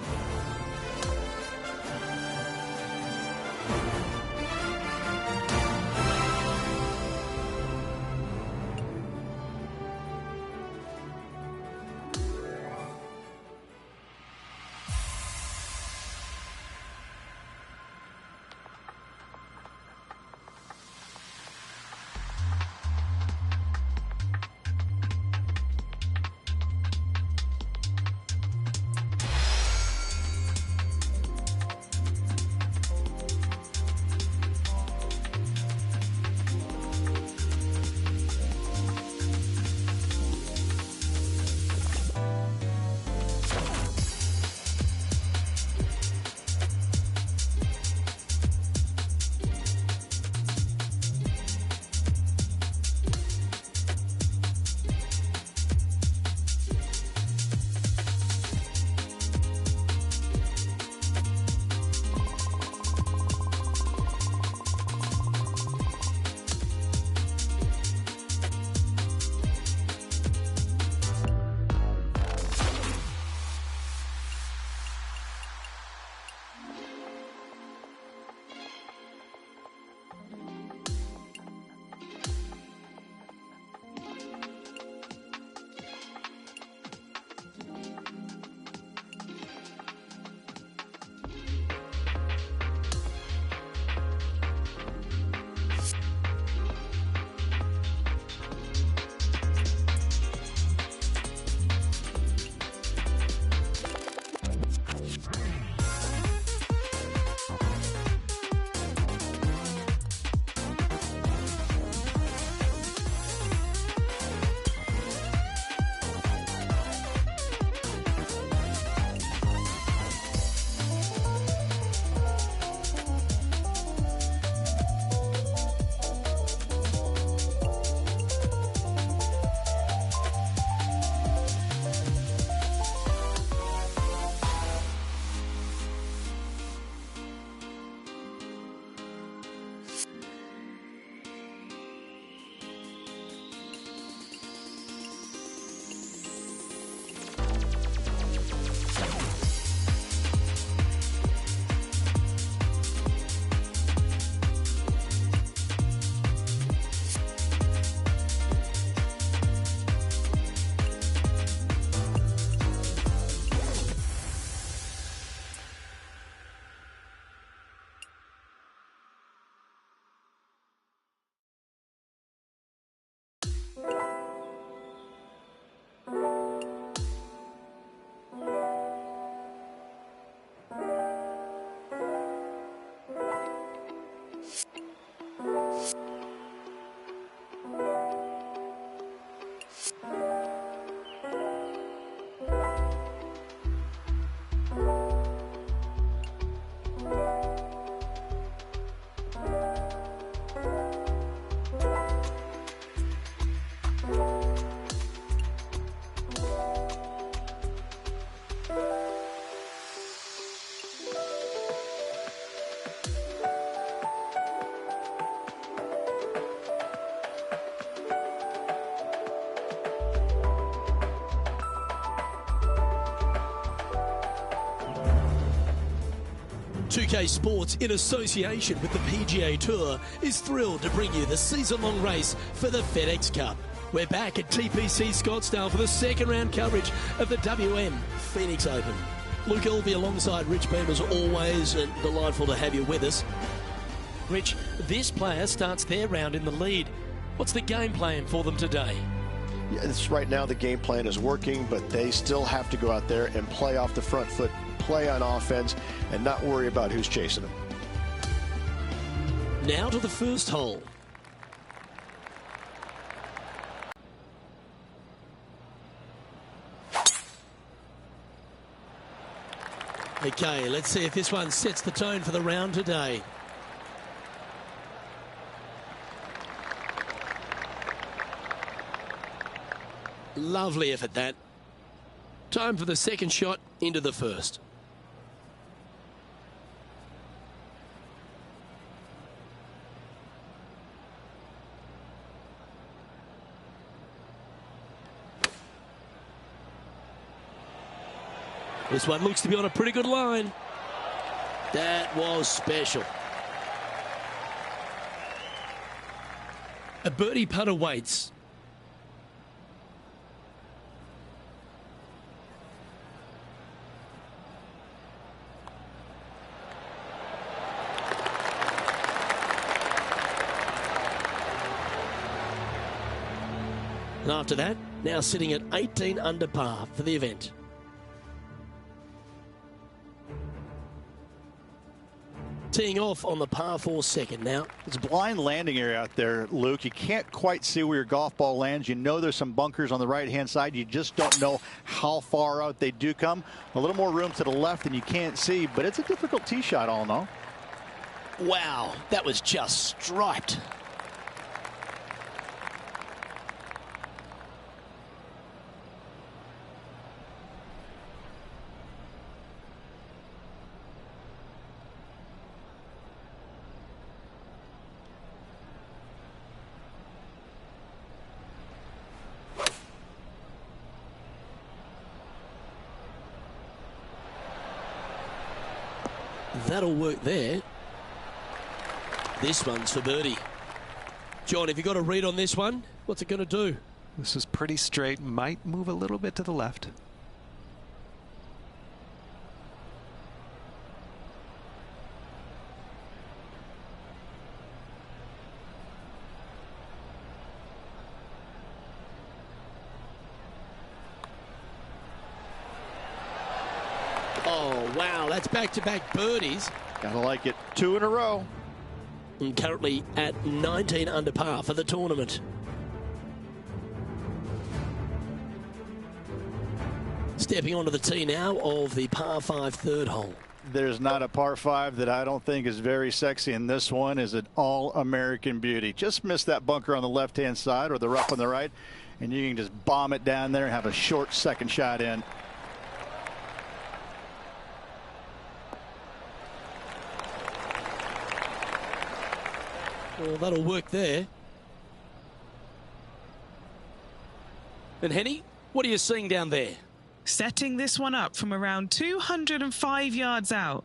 2K Sports, in association with the PGA Tour, is thrilled to bring you the season-long race for the FedEx Cup. We're back at TPC Scottsdale for the second round coverage of the WM Phoenix Open. Luke Elvey alongside Rich Beam as always, and delightful to have you with us. Rich, this player starts their round in the lead. What's the game plan for them today? Yeah, right now the game plan is working, but they still have to go out there and play off the front foot, play on offense, and not worry about who's chasing them. Now to the first hole. Okay, let's see if this one sets the tone for the round today. Lovely effort, that. Time for the second shot into the first. This one looks to be on a pretty good line. That was special. A birdie putt awaits. And after that, now sitting at 18 under par for the event. Teeing off on the par 4 second now. It's a blind landing area out there, Luke. You can't quite see where your golf ball lands. You know there's some bunkers on the right-hand side. You just don't know how far out they do come. A little more room to the left than you can't see, but it's a difficult tee shot all in all. Wow, that was just striped. That'll work there. This one's for birdie. John, have you got a read on this one? What's it going to do? This is pretty straight. Might move a little bit to the left. Oh, wow, that's back-to-back birdies. Gotta like it. 2 in a row. And currently at 19 under par for the tournament. Stepping onto the tee now of the par 5 third hole. There's not a par 5 that I don't think is very sexy, and this one is an all-American beauty. Just miss that bunker on the left-hand side or the rough on the right, and you can just bomb it down there and have a short second shot in. Well, that'll work there. And Henny, what are you seeing down there? Setting this one up from around 205 yards out.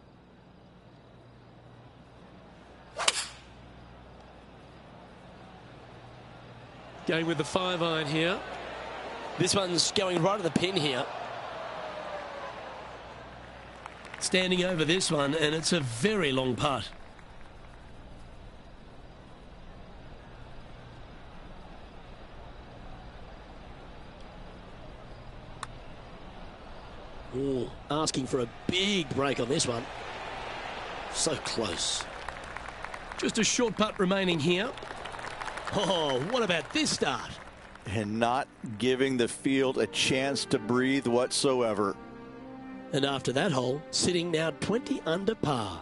Going with the 5-iron here. This one's going right at the pin here. Standing over this one, and it's a very long putt. Ooh, asking for a big break on this one. So close. Just a short putt remaining here. Oh, what about this start? And not giving the field a chance to breathe whatsoever. And after that hole, sitting now 20 under par.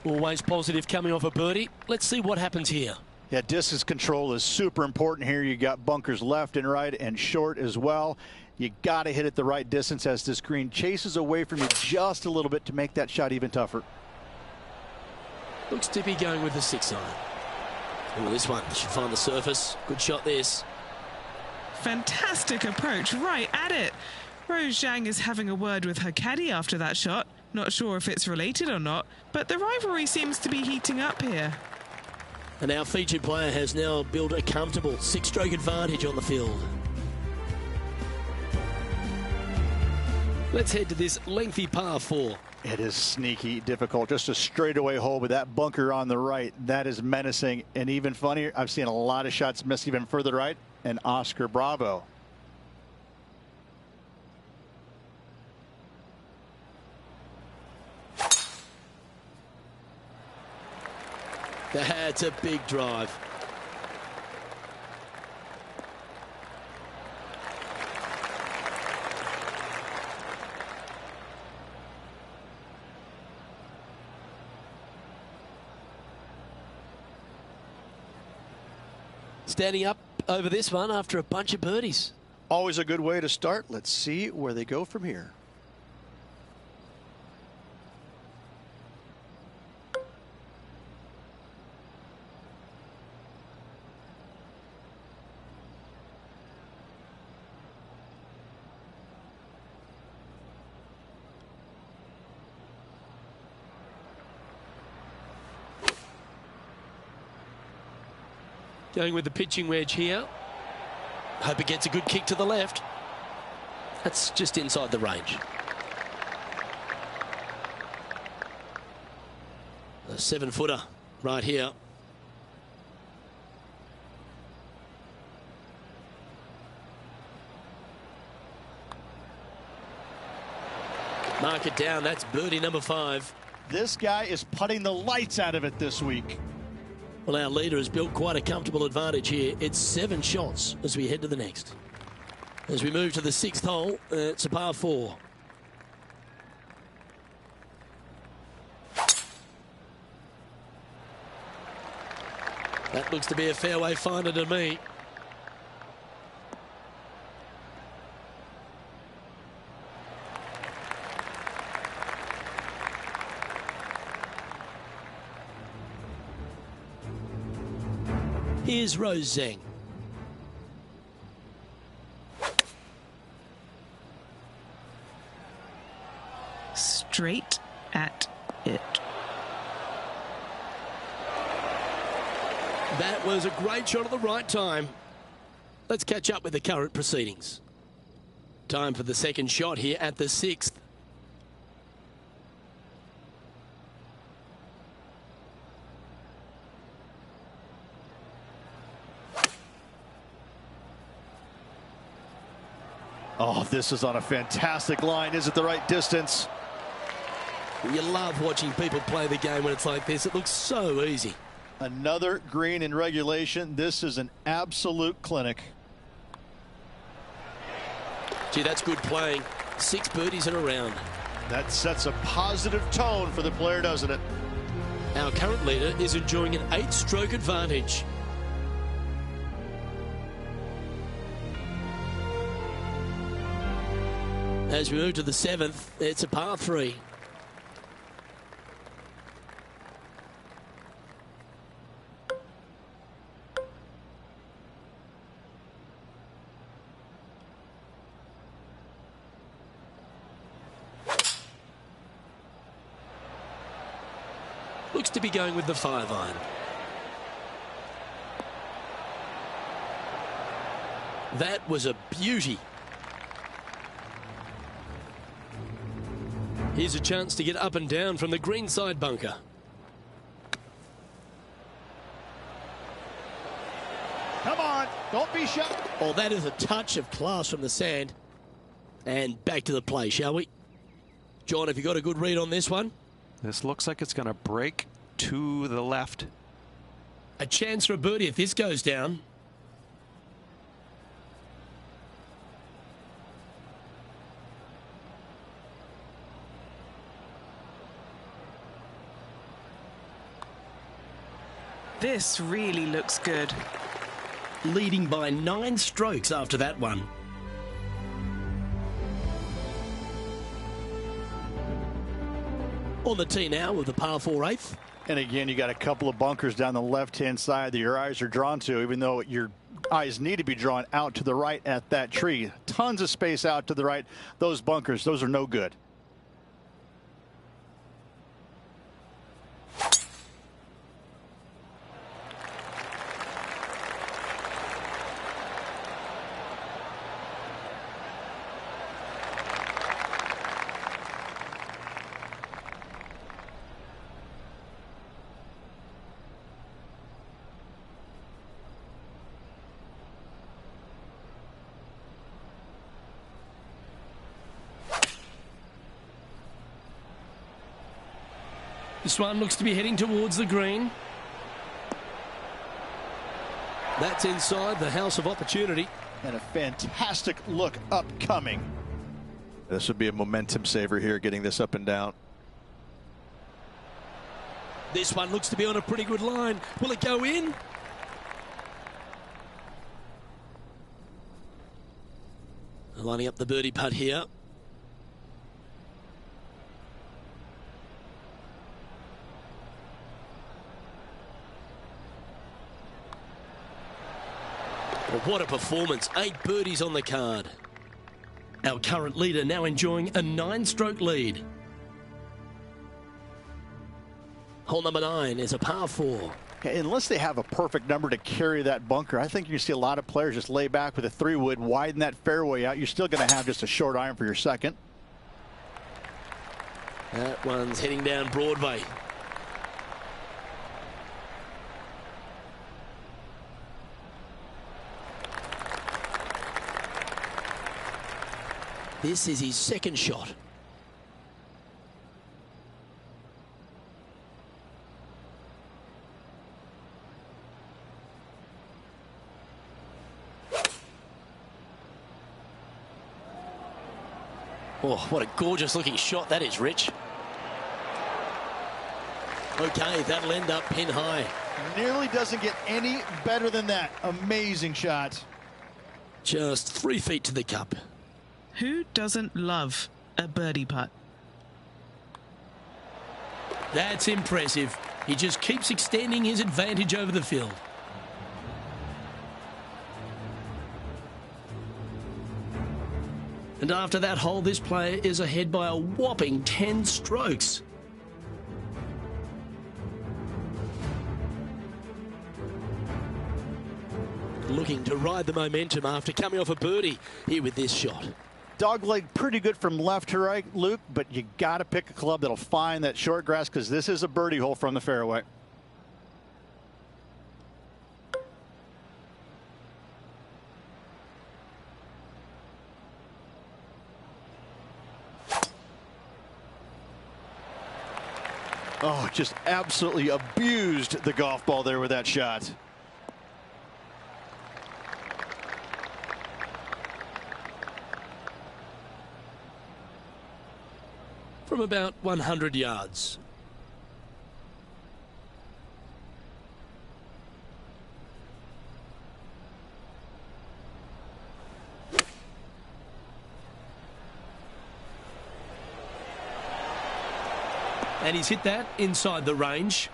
Always positive coming off a birdie. Let's see what happens here. Yeah, distance control is super important here. You got bunkers left and right and short as well. You got to hit it the right distance as this green chases away from you just a little bit to make that shot even tougher. Looks tippy going with the 6-iron. Oh, this one should find the surface. Good shot this. Fantastic approach, right at it. Rose Zhang is having a word with her caddy after that shot. Not sure if it's related or not, but the rivalry seems to be heating up here. And our featured player has now built a comfortable 6-stroke advantage on the field. Let's head to this lengthy par 4. It is sneaky difficult. Just a straightaway hole with that bunker on the right. That is menacing. And even funnier, I've seen a lot of shots miss even further right. And Oscar Bravo. That's a big drive. Standing up over this one after a bunch of birdies. Always a good way to start. Let's see where they go from here. Going with the pitching wedge here. Hope it gets a good kick to the left. That's just inside the range. A 7-footer right here. Mark it down. That's birdie number 5. This guy is putting the lights out of it this week. Well, our leader has built quite a comfortable advantage here. It's 7 shots as we head to the next. As we move to the 6th hole, it's a par 4. That looks to be a fairway finder to me. Here's Rose Zhang. Straight at it. That was a great shot at the right time. Let's catch up with the current proceedings. Time for the second shot here at the 6th. Oh, this is on a fantastic line. Is it the right distance? You love watching people play the game when it's like this. It looks so easy. Another green in regulation. This is an absolute clinic. Gee, that's good playing. 6 birdies in a round. That sets a positive tone for the player, doesn't it? Our current leader is enjoying an 8-stroke advantage. As we move to the 7th, it's a par 3. Looks to be going with the 5-iron. That was a beauty. Here's a chance to get up and down from the greenside bunker. Come on, don't be shy. Oh, that is a touch of class from the sand. And back to the play, shall we? John, have you got a good read on this one? This looks like it's going to break to the left. A chance for a birdie if this goes down. This really looks good. Leading by 9 strokes after that one. On the tee now with the par 4 8th. And again, you got a couple of bunkers down the left-hand side that your eyes are drawn to, even though your eyes need to be drawn out to the right at that tree. Tons of space out to the right. Those bunkers, those are no good. This one looks to be heading towards the green. That's inside the house of opportunity. And a fantastic look upcoming. This would be a momentum saver here, getting this up and down. This one looks to be on a pretty good line. Will it go in? Lining up the birdie putt here. Well, what a performance. 8 birdies on the card. Our current leader now enjoying a 9-stroke lead. Hole number 9 is a par 4. Unless they have a perfect number to carry that bunker, I think you see a lot of players just lay back with a 3-wood, widen that fairway out. You're still going to have just a short iron for your second. That one's heading down Broadway. This is his second shot. Oh, what a gorgeous looking shot that is, Rich. Okay, that'll end up pin high. Nearly doesn't get any better than that. Amazing shot. Just 3 feet to the cup. Who doesn't love a birdie putt? That's impressive. He just keeps extending his advantage over the field. And after that hole, this player is ahead by a whopping 10 strokes. Looking to ride the momentum after coming off a birdie here with this shot. Dogleg pretty good from left to right, Luke, but you got to pick a club that'll find that short grass because this is a birdie hole from the fairway. Oh, just absolutely abused the golf ball there with that shot. From about 100 yards. And he's hit that inside the range.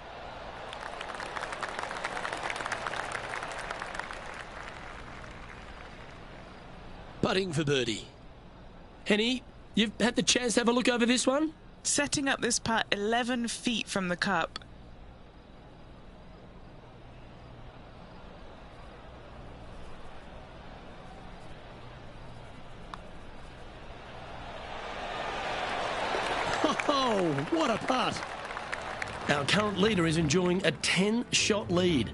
Putting for birdie. Henny, you've had the chance to have a look over this one? Setting up this putt 11 feet from the cup. Oh, what a putt. Our current leader is enjoying a 10-shot lead.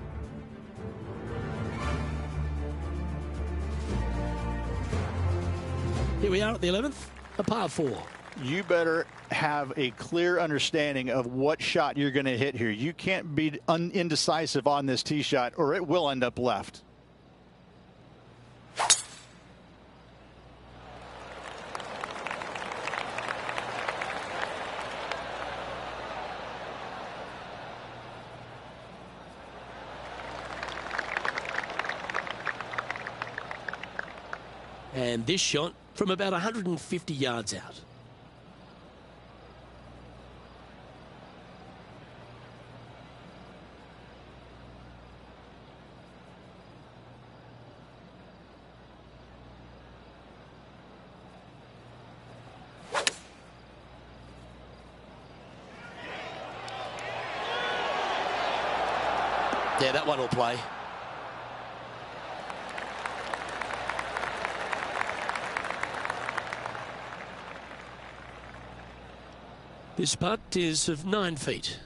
Here we are at the 11th, a par 4. You better have a clear understanding of what shot you're going to hit here. You can't be indecisive on this tee shot or it will end up left. And this shot from about 150 yards out. Yeah, that one will play. This putt is of 9 feet.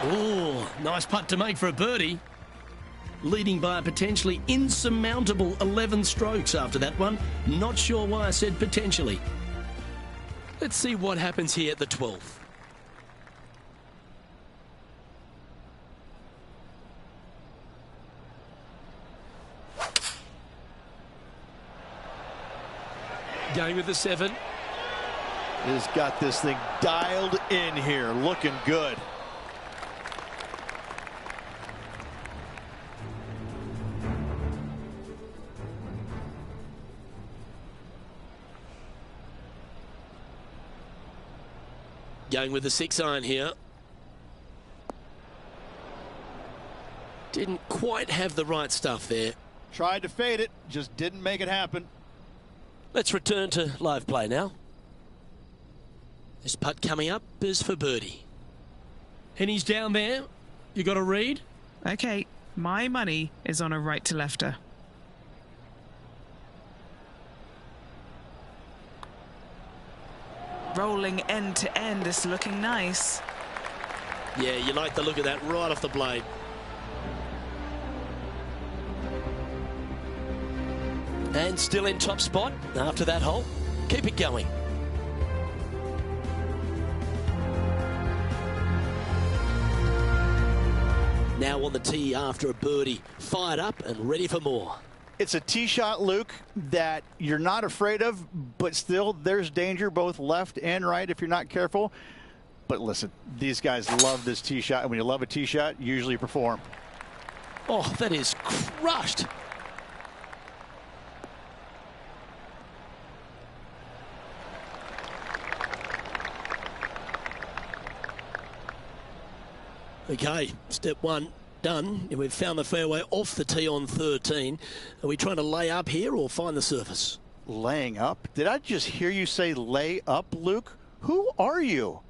Oh, nice putt to make for a birdie. leading by a potentially insurmountable 11 strokes after that one. Not sure why I said potentially. Let's see what happens here at the 12th. Going with the 7. He's got this thing dialed in here, looking good. Going with the 6-iron here. Didn't quite have the right stuff there. Tried to fade it, just didn't make it happen. Let's return to live play now. This putt coming up is for birdie. And he's down there. You got a read? Okay, my money is on a right to lefter. Rolling end to end, it's looking nice. Yeah, you like the look of that right off the blade. And still in top spot after that hole. Keep it going. Now on the tee after a birdie. Fired up and ready for more. It's a tee shot, Luke, that you're not afraid of, but still there's danger both left and right if you're not careful. But listen, these guys love this tee shot, and when you love a tee shot, you usually perform. Oh, that is crushed. Okay, step 1 done. And we've found the fairway off the tee on 13. Are we trying to lay up here or find the surface? Laying up? Did I just hear you say lay up, Luke? Who are you?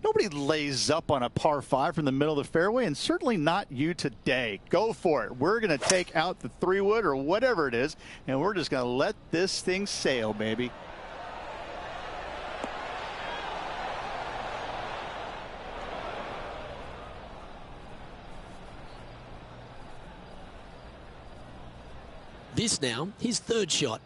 Nobody lays up on a par 5 from the middle of the fairway, and certainly not you today. Go for it. We're going to take out the 3-wood or whatever it is, and we're just going to let this thing sail, baby. This now, his 3rd shot.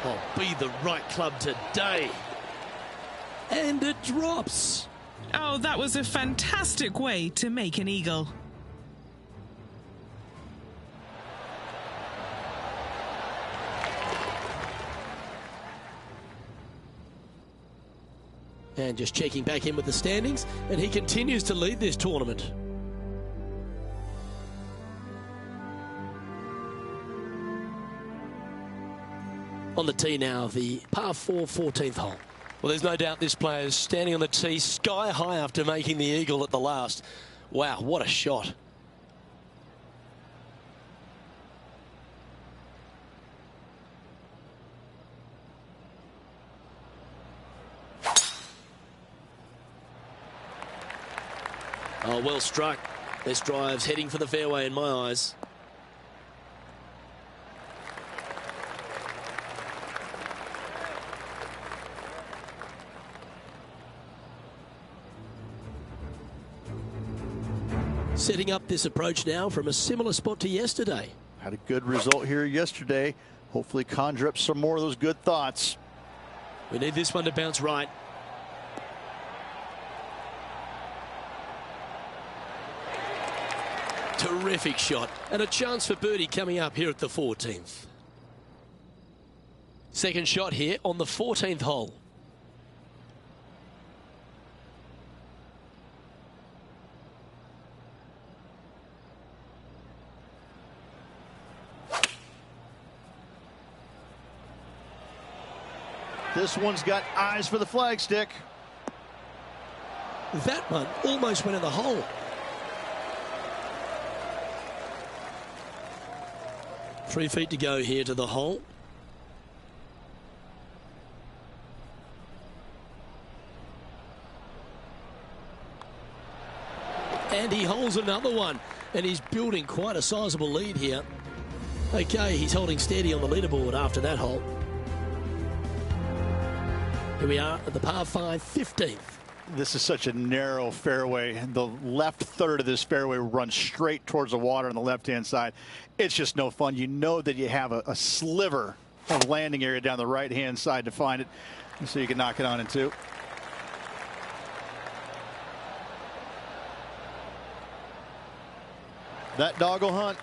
Oh, be the right club today. And it drops. Oh, that was a fantastic way to make an eagle. And just checking back in with the standings, and he continues to lead this tournament. On the tee now, the par 4 14th hole. Well, there's no doubt this player is standing on the tee sky high after making the eagle at the last. Wow, what a shot. Oh, well struck. This drive's heading for the fairway in my eyes. Setting up this approach now from a similar spot to yesterday. Had a good result here yesterday. Hopefully conjure up some more of those good thoughts. We need this one to bounce right. Terrific shot, and a chance for birdie coming up here at the 14th. Second shot here on the 14th hole. This one's got eyes for the flagstick. That one almost went in the hole. Three feet to go here to the hole. And he holds another one. And he's building quite a sizable lead here. Okay, he's holding steady on the leaderboard after that hole. Here we are at the par 5, 15th. This is such a narrow fairway. The left third of this fairway runs straight towards the water on the left-hand side. It's just no fun. You know that you have a sliver of landing area down the right-hand side to find it, so you can knock it on in two. That dog will hunt.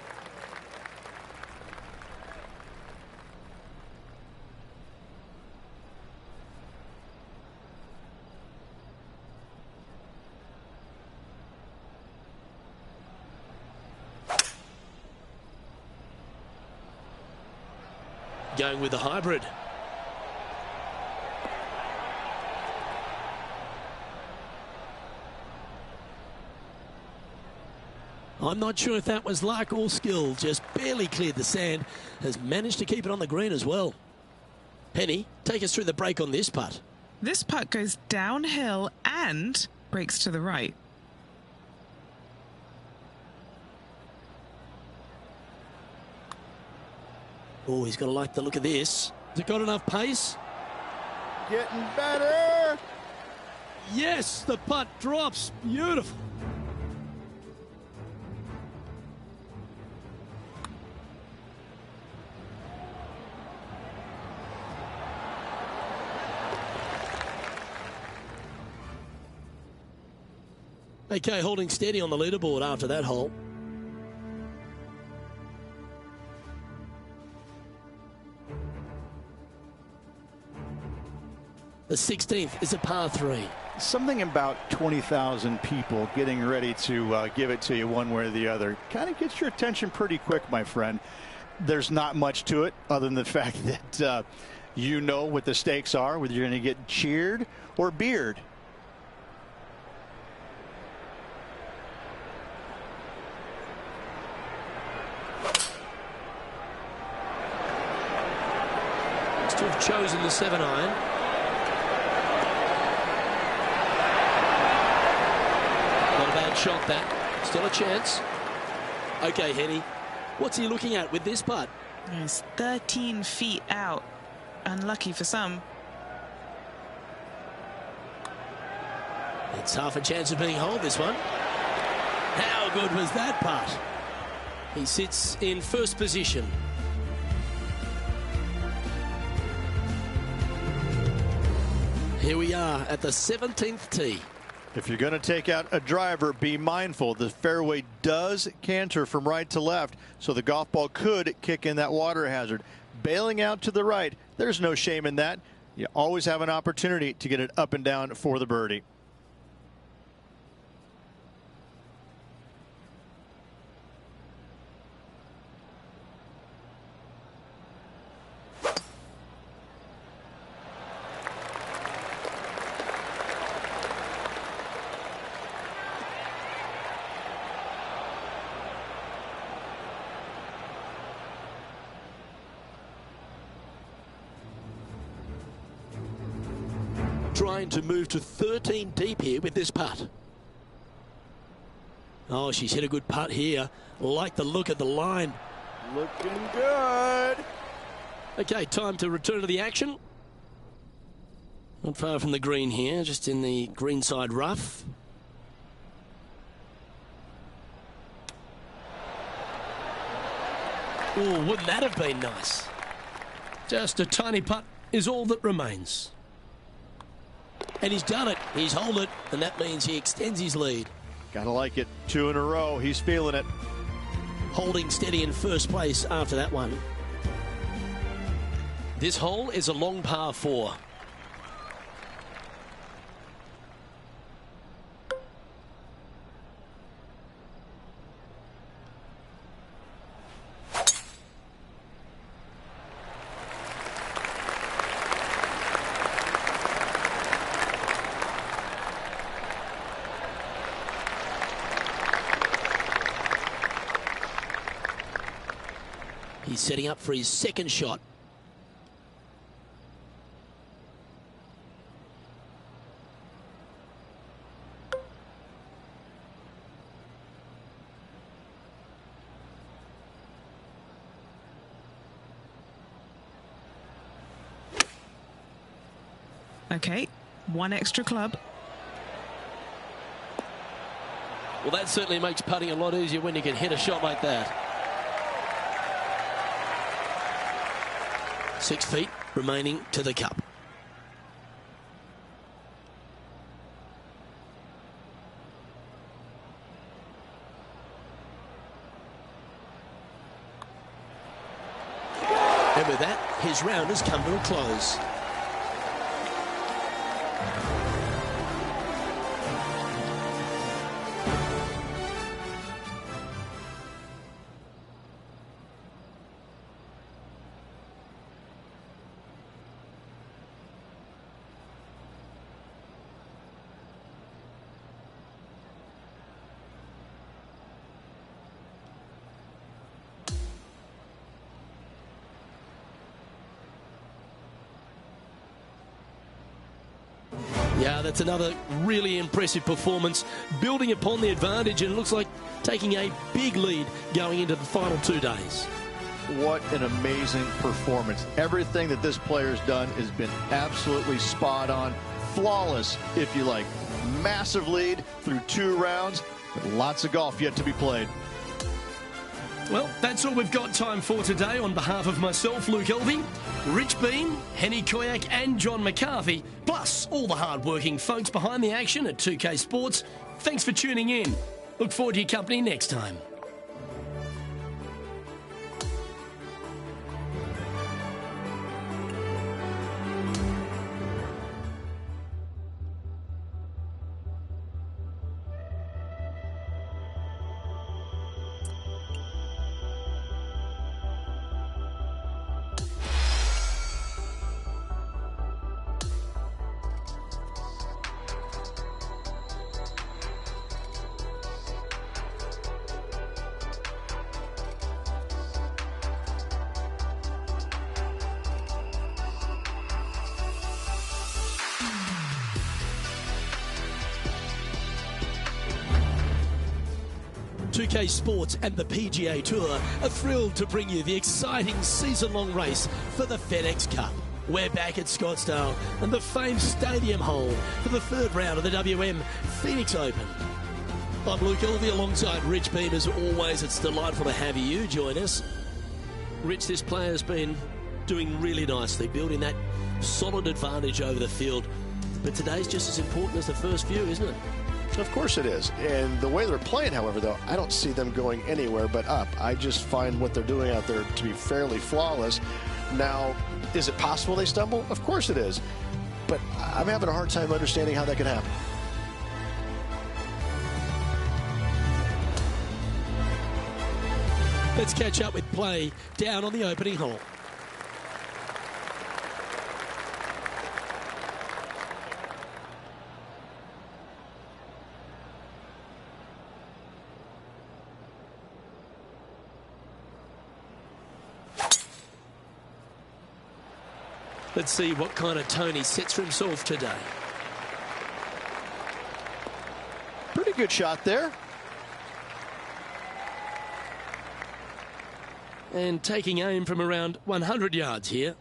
Going with the hybrid. I'm not sure if that was luck or skill. Just barely cleared the sand. Has managed to keep it on the green as well. Penny, take us through the break on this putt. This putt goes downhill and breaks to the right. Oh, he's got to like the look of this. Has it got enough pace? Getting better. Yes, the putt drops. Beautiful. Okay, holding steady on the leaderboard after that hole. The 16th is a par 3. Something about 20,000 people getting ready to give it to you one way or the other kind of gets your attention pretty quick, my friend. There's not much to it other than the fact that you know what the stakes are, whether you're going to get cheered or beered. To have chosen the 7-iron. Not a bad shot, that. Still a chance. Okay, Henny, what's he looking at with this putt? He's 13 feet out. Unlucky for some. It's half a chance of being holed, this one. How good was that putt? He sits in first position. Here we are at the 17th tee. If you're going to take out a driver, be mindful. The fairway does canter from right to left, so the golf ball could kick in that water hazard. Bailing out to the right, there's no shame in that. You always have an opportunity to get it up and down for the birdie. Trying to move to 13 deep here with this putt. Oh, she's hit a good putt here. Like the look at the line. Looking good. Okay, time to return to the action. Not far from the green here, just in the greenside rough. Oh, wouldn't that have been nice? Just a tiny putt is all that remains. And he's done it. He's holed it, and that means he extends his lead. Gotta like it. 2 in a row. He's feeling it. Holding steady in first place after that one. This hole is a long par 4. He's setting up for his second shot. Okay, one extra club. Well, that certainly makes putting a lot easier when you can hit a shot like that. 6 feet remaining to the cup. And with that, his round has come to a close. Yeah, that's another really impressive performance, building upon the advantage, and it looks like taking a big lead going into the final 2 days. What an amazing performance. Everything that this player's done has been absolutely spot on, flawless, if you like. Massive lead through 2 rounds, but lots of golf yet to be played. Well, that's all we've got time for today. On behalf of myself, Luke Elvey, Rich Bean, Henny Koyak and John McCarthy, plus all the hard-working folks behind the action at 2K Sports, thanks for tuning in. Look forward to your company next time. UK Sports and the PGA Tour are thrilled to bring you the exciting season-long race for the FedEx Cup. We're back at Scottsdale and the famed Stadium Hole for the 3rd round of the WM Phoenix Open. I'm Luke Elvey alongside Rich Beam. As always, it's delightful to have you join us. Rich, this player's been doing really nicely, building that solid advantage over the field. But today's just as important as the first few, isn't it? Of course it is. And the way they're playing, however, though, I don't see them going anywhere but up. I just find what they're doing out there to be fairly flawless. Now, is it possible they stumble? Of course it is. But I'm having a hard time understanding how that could happen. Let's catch up with play down on the opening hole. Let's see what kind of tone he sets for himself today. Pretty good shot there. And taking aim from around 100 yards here.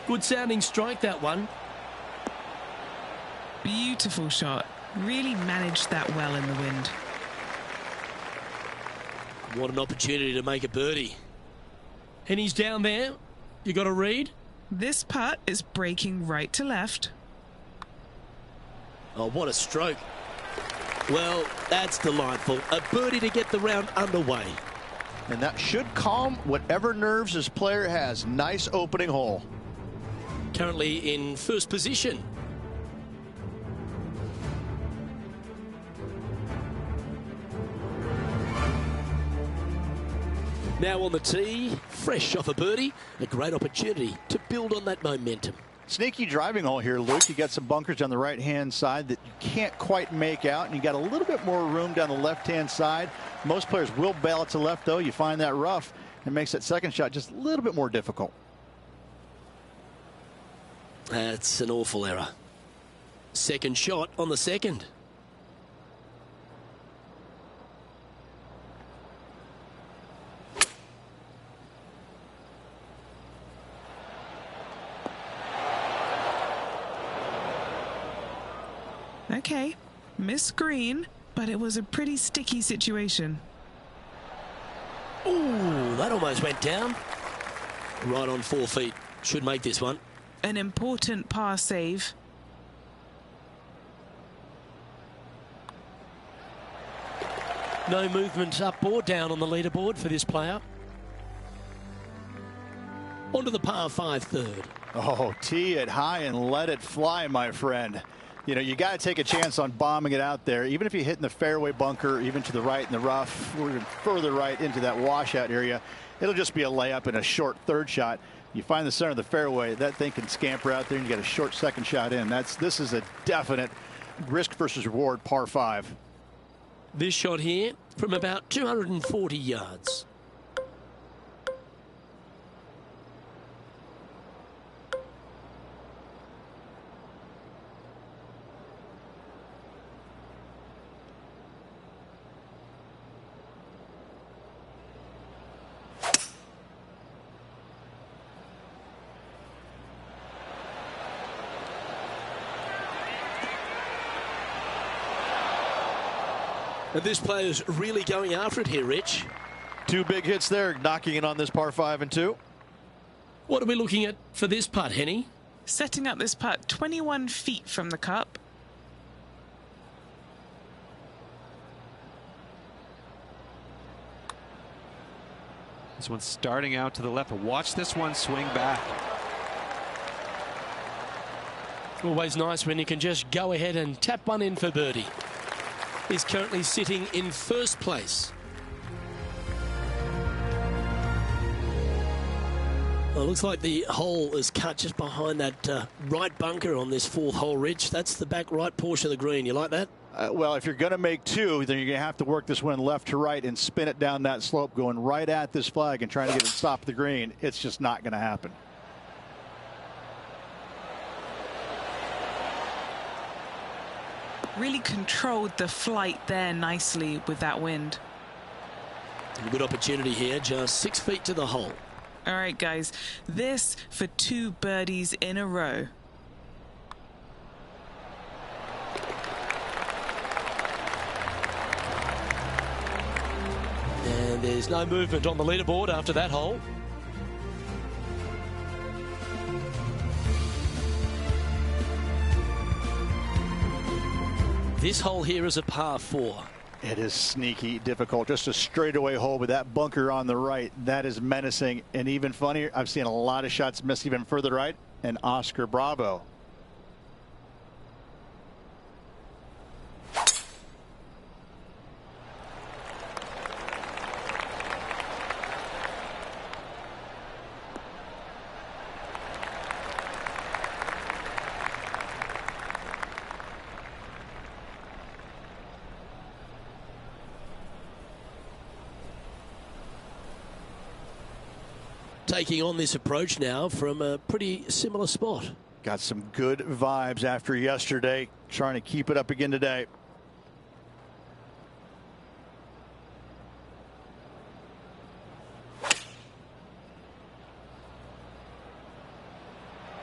Good sounding strike, that one. Beautiful shot. Really managed that well in the wind. What an opportunity to make a birdie. And he's down there. You got a read? This putt is breaking right to left. Oh, what a stroke. Well, that's delightful. A birdie to get the round underway. And that should calm whatever nerves this player has. Nice opening hole. Currently in first position. Now on the tee, fresh off a birdie, a great opportunity to build on that momentum. Sneaky driving hole here, Luke. You got some bunkers on the right-hand side that you can't quite make out, and you got a little bit more room down the left-hand side. Most players will bail it to left, though. You find that rough, and makes that second shot just a little bit more difficult. That's an awful error. Second shot on the second. Okay, missed green, but it was a pretty sticky situation. Ooh, that almost went down. Right on 4 feet. Should make this one. An important par save. No movement up or down on the leaderboard for this player. Onto the par 5 third. Oh, tee it high and let it fly, my friend. You know, you got to take a chance on bombing it out there. Even if you hit in the fairway bunker, even to the right in the rough, or even further right into that washout area, it'll just be a layup and a short third shot. You find the center of the fairway, that thing can scamper out there, and you get a short second shot in. This is a definite risk versus reward par 5. This shot here from about 240 yards. And this player's really going after it here, Rich. 2 big hits there, knocking it on this par 5 and 2. What are we looking at for this putt, Henny? Setting up this putt 21 feet from the cup. This one's starting out to the left. Watch this one swing back. Always nice when you can just go ahead and tap one in for birdie. He's currently sitting in first place. Well, it looks like the hole is cut just behind that right bunker on this 4th hole, Rich. That's the back right portion of the green. You like that? Well, if you're going to make 2, then you're going to have to work this one left to right and spin it down that slope, going right at this flag and trying to get it to stop the green. It's just not going to happen. Really controlled the flight there nicely with that wind. A good opportunity here, just 6 feet to the hole. All right, guys, this for 2 birdies in a row. And there's no movement on the leaderboard after that hole. This hole here is a par 4. It is sneaky difficult. Just a straightaway hole with that bunker on the right. That is menacing. And even funnier, I've seen a lot of shots miss even further right. And Oscar Bravo. Taking on this approach now from a pretty similar spot. Got some good vibes after yesterday. Trying to keep it up again today.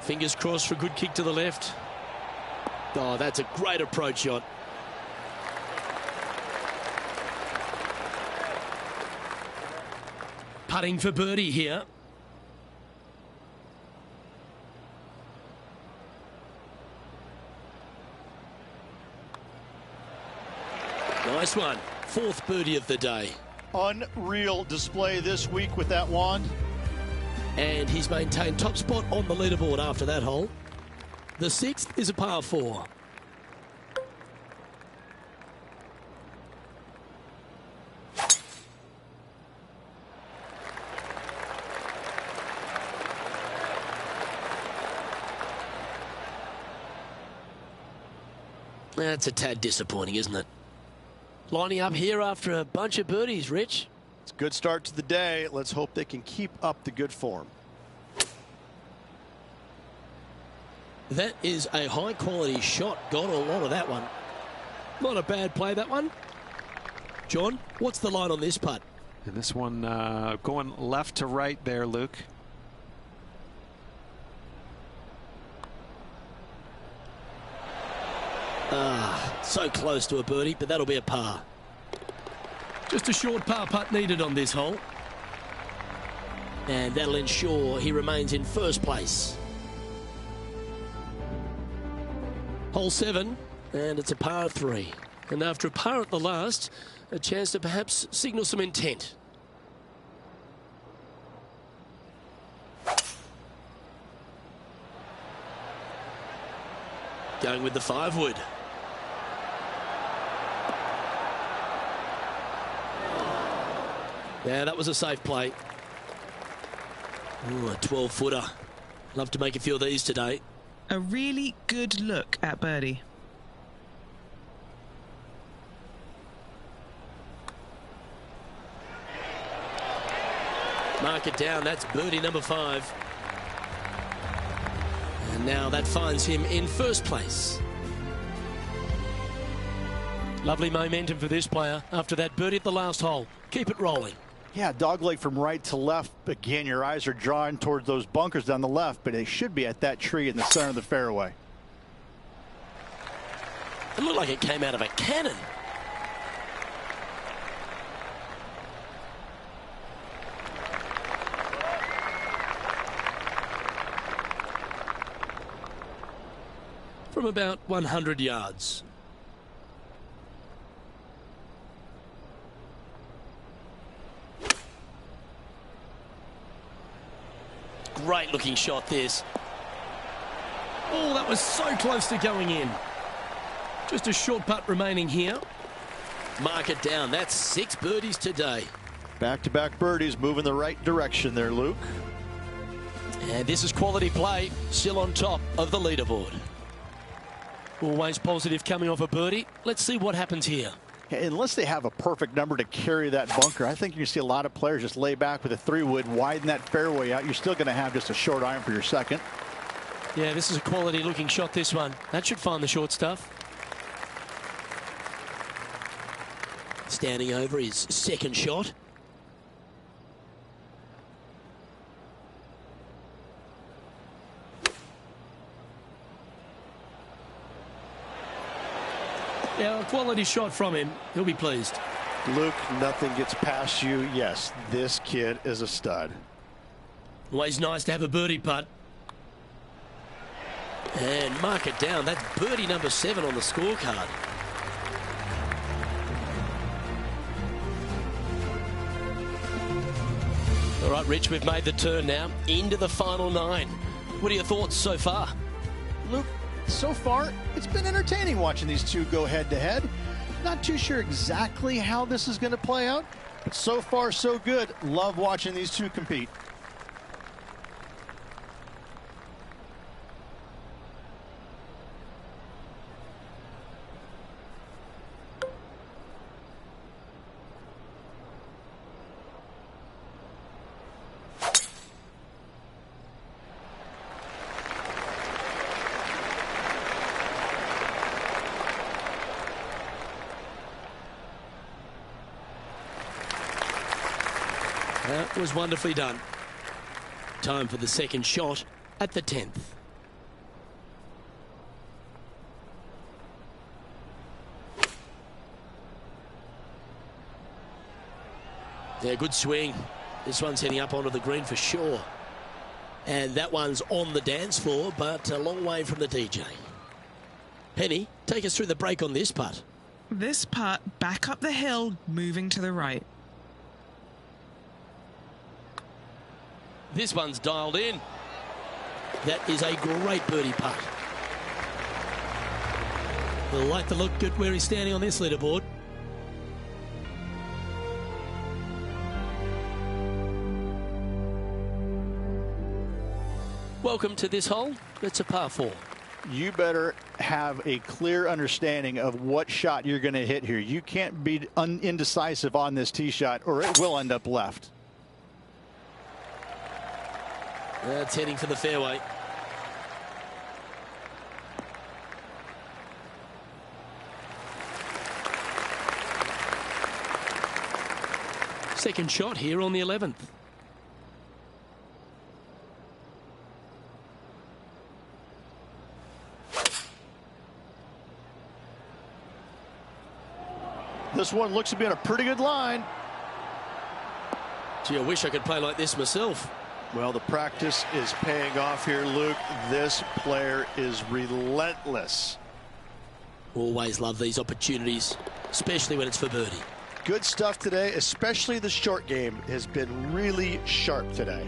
Fingers crossed for a good kick to the left. Oh, that's a great approach shot. Putting for birdie here. Nice one. 4th birdie of the day. Unreal display this week with that wand. And he's maintained top spot on the leaderboard after that hole. The 6th is a par 4. That's a tad disappointing, isn't it? Lining up here after a bunch of birdies, Rich. It's a good start to the day. Let's hope they can keep up the good form. That is a high-quality shot. Got a lot of that one. Not a bad play, that one. John, what's the line on this putt? And this one going left to right there, Luke. So close to a birdie, but that'll be a par. Just a short par putt needed on this hole. And that'll ensure he remains in first place. Hole 7, and it's a par 3. And after a par at the last, a chance to perhaps signal some intent. Going with the 5-wood. Yeah, that was a safe play. Ooh, a 12-footer. Love to make a few of these today. A really good look at birdie. Mark it down. That's birdie number 5. And now that finds him in first place. Lovely momentum for this player after that birdie at the last hole. Keep it rolling. Yeah, dogleg from right to left. Again, your eyes are drawn towards those bunkers down the left, but they should be at that tree in the center of the fairway. It looked like it came out of a cannon. From about 100 yards. Great looking shot this. Oh, that was so close to going in. Just a short putt remaining here. Mark it down. That's 6 birdies today. Back-to-back birdies, moving the right direction there, Luke. And this is quality play, still on top of the leaderboard. Always positive coming off a birdie. Let's see what happens here. Unless they have a perfect number to carry that bunker, I think you see a lot of players just lay back with a 3-wood, widen that fairway out. You're still going to have just a short iron for your second. Yeah, this is a quality looking shot, this one. That should find the short stuff. Standing over his second shot. Yeah, a quality shot from him. He'll be pleased. Luke, nothing gets past you. Yes, this kid is a stud. Always nice to have a birdie putt. And mark it down. That's birdie number 7 on the scorecard. All right, Rich, we've made the turn now into the final 9. What are your thoughts so far? Luke, so far, it's been entertaining watching these two go head-to-head. Not too sure exactly how this is going to play out, but so far, so good. Love watching these two compete. That was wonderfully done. Time for the second shot at the 10th. Yeah, good swing. This one's heading up onto the green for sure. And that one's on the dance floor, but a long way from the DJ. Penny, take us through the break on this putt. This putt back up the hill, moving to the right. This one's dialed in. That is a great birdie putt. He'll like to look at where he's standing on this leaderboard. Welcome to this hole. It's a par 4. You better have a clear understanding of what shot you're going to hit here. You can't be indecisive on this tee shot or it will end up left. It's heading for the fairway. Second shot here on the 11th. This one looks to be on a pretty good line. Gee, I wish I could play like this myself. Well, the practice is paying off here, Luke. This player is relentless. Always love these opportunities, especially when it's for birdie. Good stuff today, especially the short game has been really sharp today.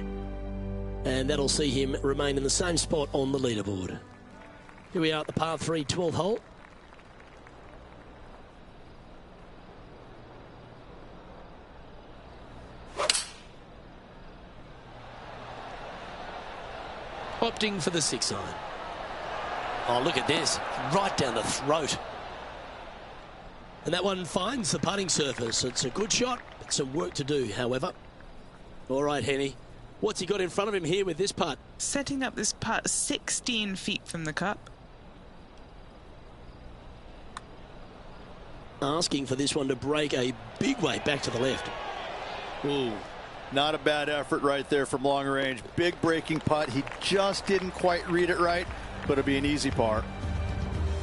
And that'll see him remain in the same spot on the leaderboard. Here we are at the par 3 12th hole. Opting for the 6-iron. Oh, look at this. Right down the throat. And that one finds the putting surface. It's a good shot, but some work to do, however. All right, Henny. What's he got in front of him here with this putt? Setting up this putt 16 feet from the cup. Asking for this one to break a big way back to the left. Ooh. Not a bad effort right there from long range. Big breaking putt. He just didn't quite read it right, but it'll be an easy par.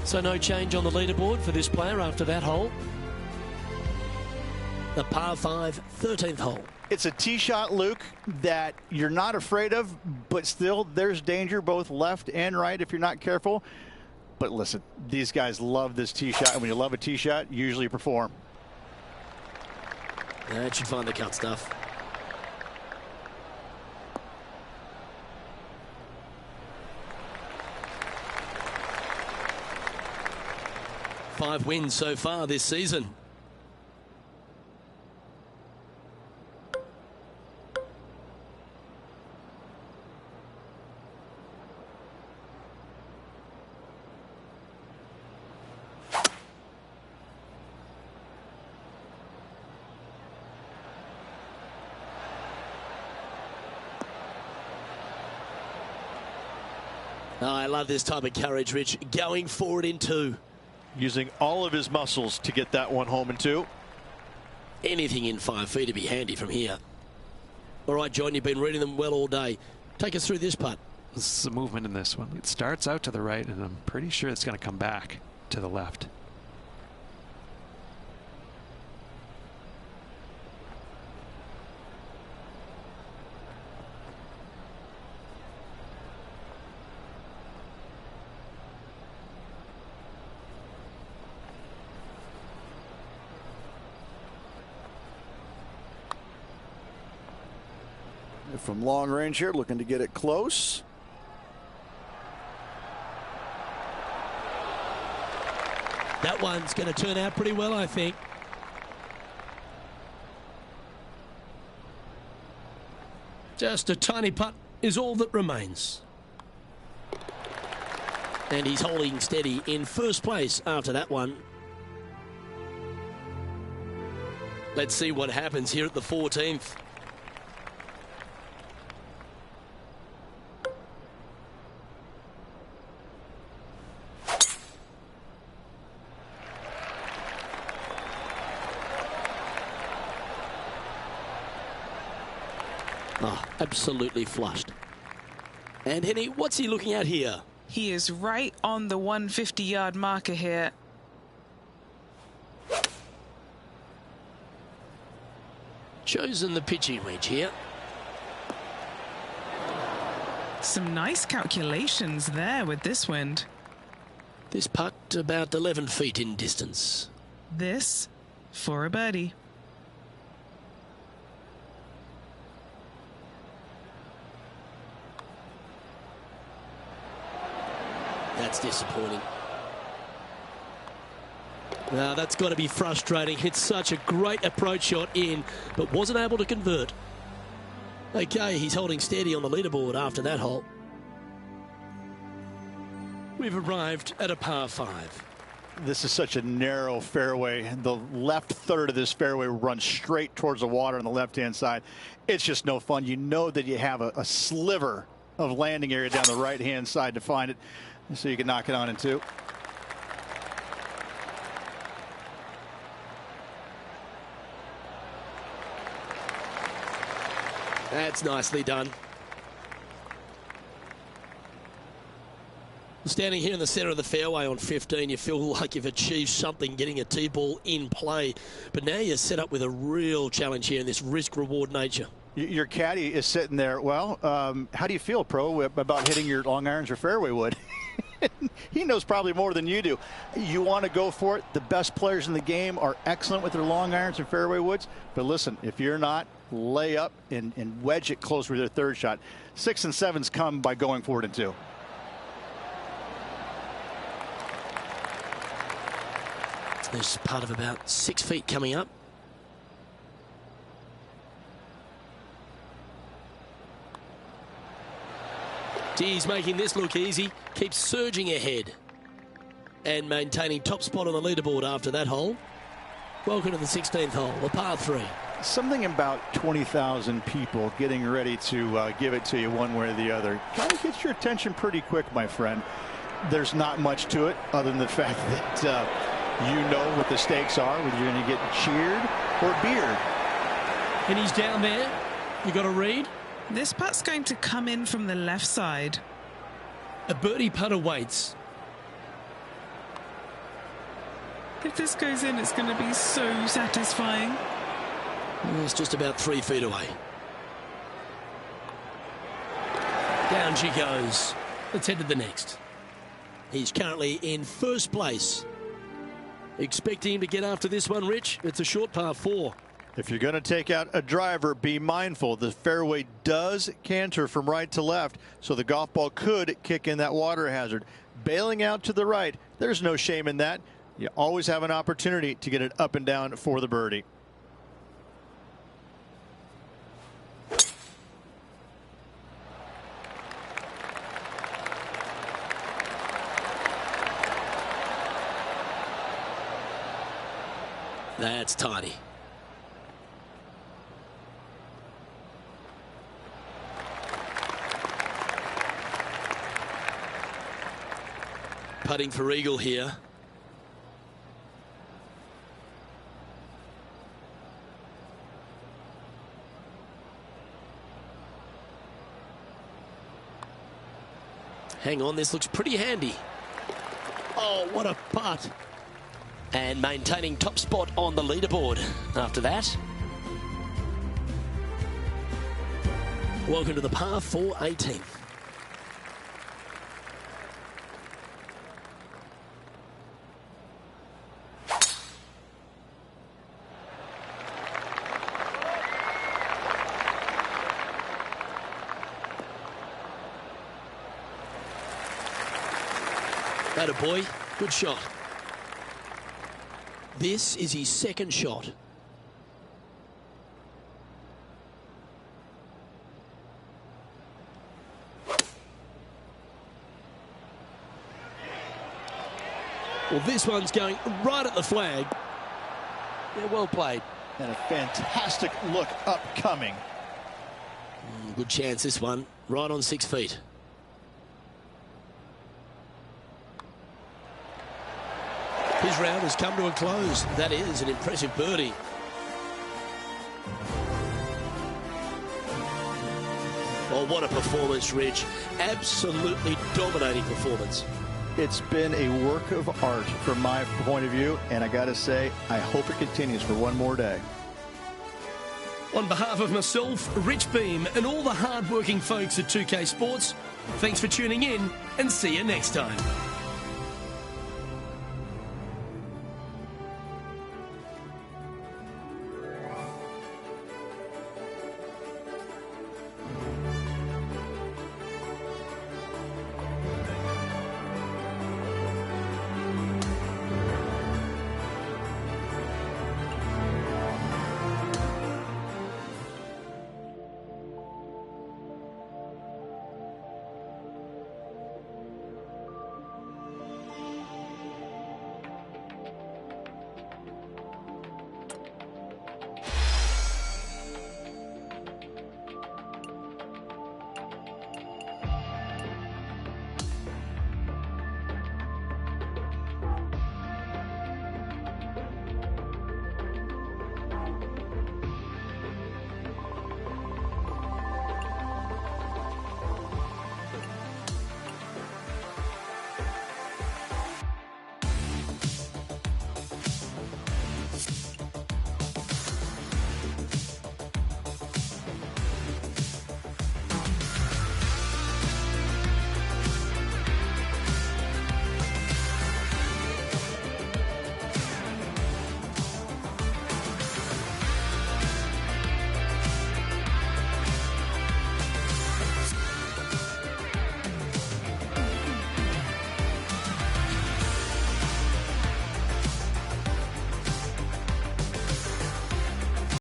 So no change on the leaderboard for this player after that hole. The par 5 13th hole. It's a tee shot, Luke, that you're not afraid of, but still there's danger both left and right if you're not careful. But listen, these guys love this tee shot, and when you love a tee shot, you usually perform. That should find the cut stuff. Five wins so far this season. Oh, I love this type of courage, Rich. Going forward in 2. Using all of his muscles to get that one home in 2. Anything in 5 feet to be handy from here. All right, John, you've been reading them well all day. Take us through this putt. This is the movement in this one. It starts out to the right, and I'm pretty sure it's going to come back to the left. From long range here, looking to get it close. That one's going to turn out pretty well, I think. Just a tiny putt is all that remains. And he's holding steady in first place after that one. Let's see what happens here at the 14th. Oh, absolutely flushed. And Henny, what's he looking at here? He is right on the 150-yard marker here. Chosen the pitching wedge here. Some nice calculations there with this wind. This putt about 11 feet in distance. This for a birdie. That's disappointing. Now that's got to be frustrating. Hit such a great approach shot in, but wasn't able to convert. Okay, he's holding steady on the leaderboard after that hole. We've arrived at a par 5. This is such a narrow fairway. The left third of this fairway runs straight towards the water on the left-hand side. It's just no fun. You know that you have a sliver of landing area down the right-hand side to find it, so you can knock it on in 2. That's nicely done. Standing here in the centre of the fairway on 15, you feel like you've achieved something getting a tee ball in play. But now you're set up with a real challenge here in this risk-reward nature. Your caddy is sitting there. Well, how do you feel, Pro, about hitting your long irons or fairway wood? He knows probably more than you do. You want to go for it. The best players in the game are excellent with their long irons and fairway woods. But listen, if you're not, lay up and wedge it close with your third shot. 6 and 7s come by going for it in 2. There's part of about 6 feet coming up. He's making this look easy. Keeps surging ahead. And maintaining top spot on the leaderboard after that hole. Welcome to the 16th hole, the par 3. Something about 20,000 people getting ready to give it to you one way or the other kind of gets your attention pretty quick, my friend. There's not much to it other than the fact that you know what the stakes are, whether you're going to get cheered or beered. And he's down there. You got to read. This putt's going to come in from the left side. A birdie putt awaits. If this goes in, it's going to be so satisfying. It's just about 3 feet away. Down she goes. Let's head to the next. He's currently in first place. Expecting him to get after this one, Rich. It's a short par 4. If you're going to take out a driver, be mindful. The fairway does canter from right to left, so the golf ball could kick in that water hazard. Bailing out to the right, there's no shame in that. You always have an opportunity to get it up and down for the birdie. That's tidy. Putting for eagle here. Hang on, this looks pretty handy. Oh, what a putt. And maintaining top spot on the leaderboard after that. Welcome to the par 4 18th. Atta boy, good shot. This is his second shot. Well, this one's going right at the flag. Yeah, well played. And a fantastic look upcoming. Good chance this one. Right on 6 feet. His round has come to a close. That is an impressive birdie. Oh, what a performance, Rich. Absolutely dominating performance. It's been a work of art from my point of view, and I got to say, I hope it continues for one more day. On behalf of myself, Rich Beam, and all the hard-working folks at 2K Sports, thanks for tuning in, and see you next time.